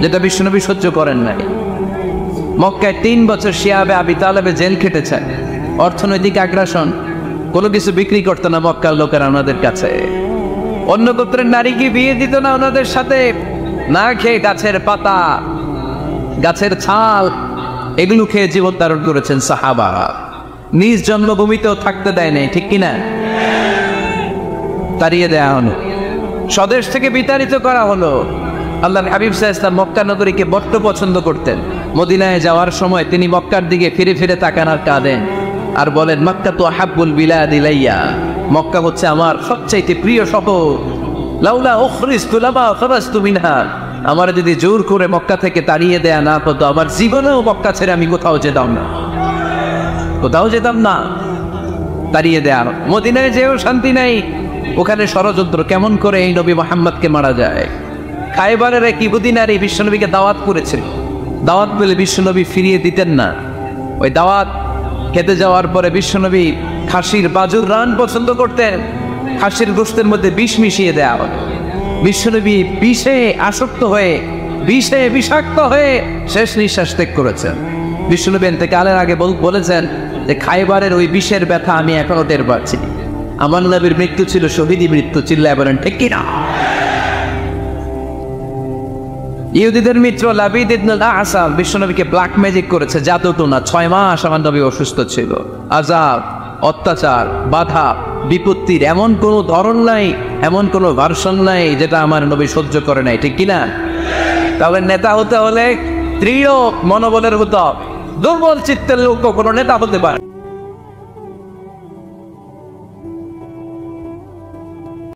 যেটা বিশ্বনবী সহ্য করেন নাই। মক্কায় ৩ বছর শিয়াবে আবি তালেবে জেল খেটেছেন। অর্থনৈতিক আগ্রাসন, কোনো কিছু বিক্রি করতো না মক্কার লোকেরা ওনাদের কাছে। অন্য গোত্রের নারীকে বিয়ে দিত না ওনাদের সাথে। না খেয়ে গাছের পাতা, গাছের ছাল এগুলো খেয়ে জীবন ধারণ করেছেন সাহাবা। নিজ জন্মভূমিতেও থাকতে দেয় নাই, ঠিক কিনা? তাড়িয়ে দেয়া হলো, স্বদেশ থেকে বিতাড়িত করা হলো। আল্লাহর হাবিব সাল্লাল্লাহু আলাইহি ওয়াসাল্লাম মক্কা নগরীকে বড্ড পছন্দ করতেন। মদিনায় যাওয়ার সময় তিনি মক্কার দিকে ফিরে ফিরে তাকান আর কাঁদেন আর বলেন, মক্কা তো আহাব্বুল বিলাদ ইলাইয়া, মক্কা হচ্ছে আমার সবচাইতে প্রিয় শহর। লাউলা উখরিজতু লামা খারাজতু মিনহা, আমার যদি জোর করে মক্কা থেকে তাড়িয়ে দেয়া না হতো আমার জীবনেও মক্কা ছেড়ে আমি কোথাও যেতাম না, কোথাও যেতাম না। তাড়িয়ে দেয়া, মদিনায় যেও শান্তি নাই, ওখানে ষড়যন্ত্র কেমন করে এই নবী মুহাম্মদকে মারা যায়। খায়বারের এক ইহুদি নারী বিশ্বনবীকে দাওয়াত করেছিল, দাওয়াত পেলে বিশ্বনবী ফিরিয়ে দিতেন না। ওই দাওয়াত খেতে যাওয়ার পরে বিশ্বনবী খাসির বাজুর রান পছন্দ করতেন, খাসির গোশতের মধ্যে বিষ মিশিয়ে দেওয়া হলো। বিশ্বনবী বিষে আসক্ত হয়ে, বিষে বিষাক্ত হয়ে শেষ নিঃশ্বাস ত্যাগ করেছেন। বিশ্বনবী ইন্তেকালের আগে বলেছেন যে খায়বারের ওই বিষের ব্যথা আমি এখনো টের পাচ্ছি। আমার নবীর মৃত্যু ছিল শহীদি মৃত্যু। চিল্লায় বলেন ঠিক কিনা? ইহুদিদের মিত্র লাবিদ ইবনে আসাম বিশ্বনবীকে ব্ল্যাক ম্যাজিক করেছে, জাদু টোনা। 6 মাস আমার নবী অসুস্থ ছিল। আযাব, অত্যাচার, বাধা, বিপত্তির এমন কোনো ধরন নাই, এমন কোনো ভার্সন নাই যেটা আমার নবী সহ্য করে নাই, ঠিক কিনা? তবে নেতা হতে হলে দৃঢ় মনোবলের হতে হবে। দুর্বল চিত্তের লোক কখনো নেতা হতে পারে।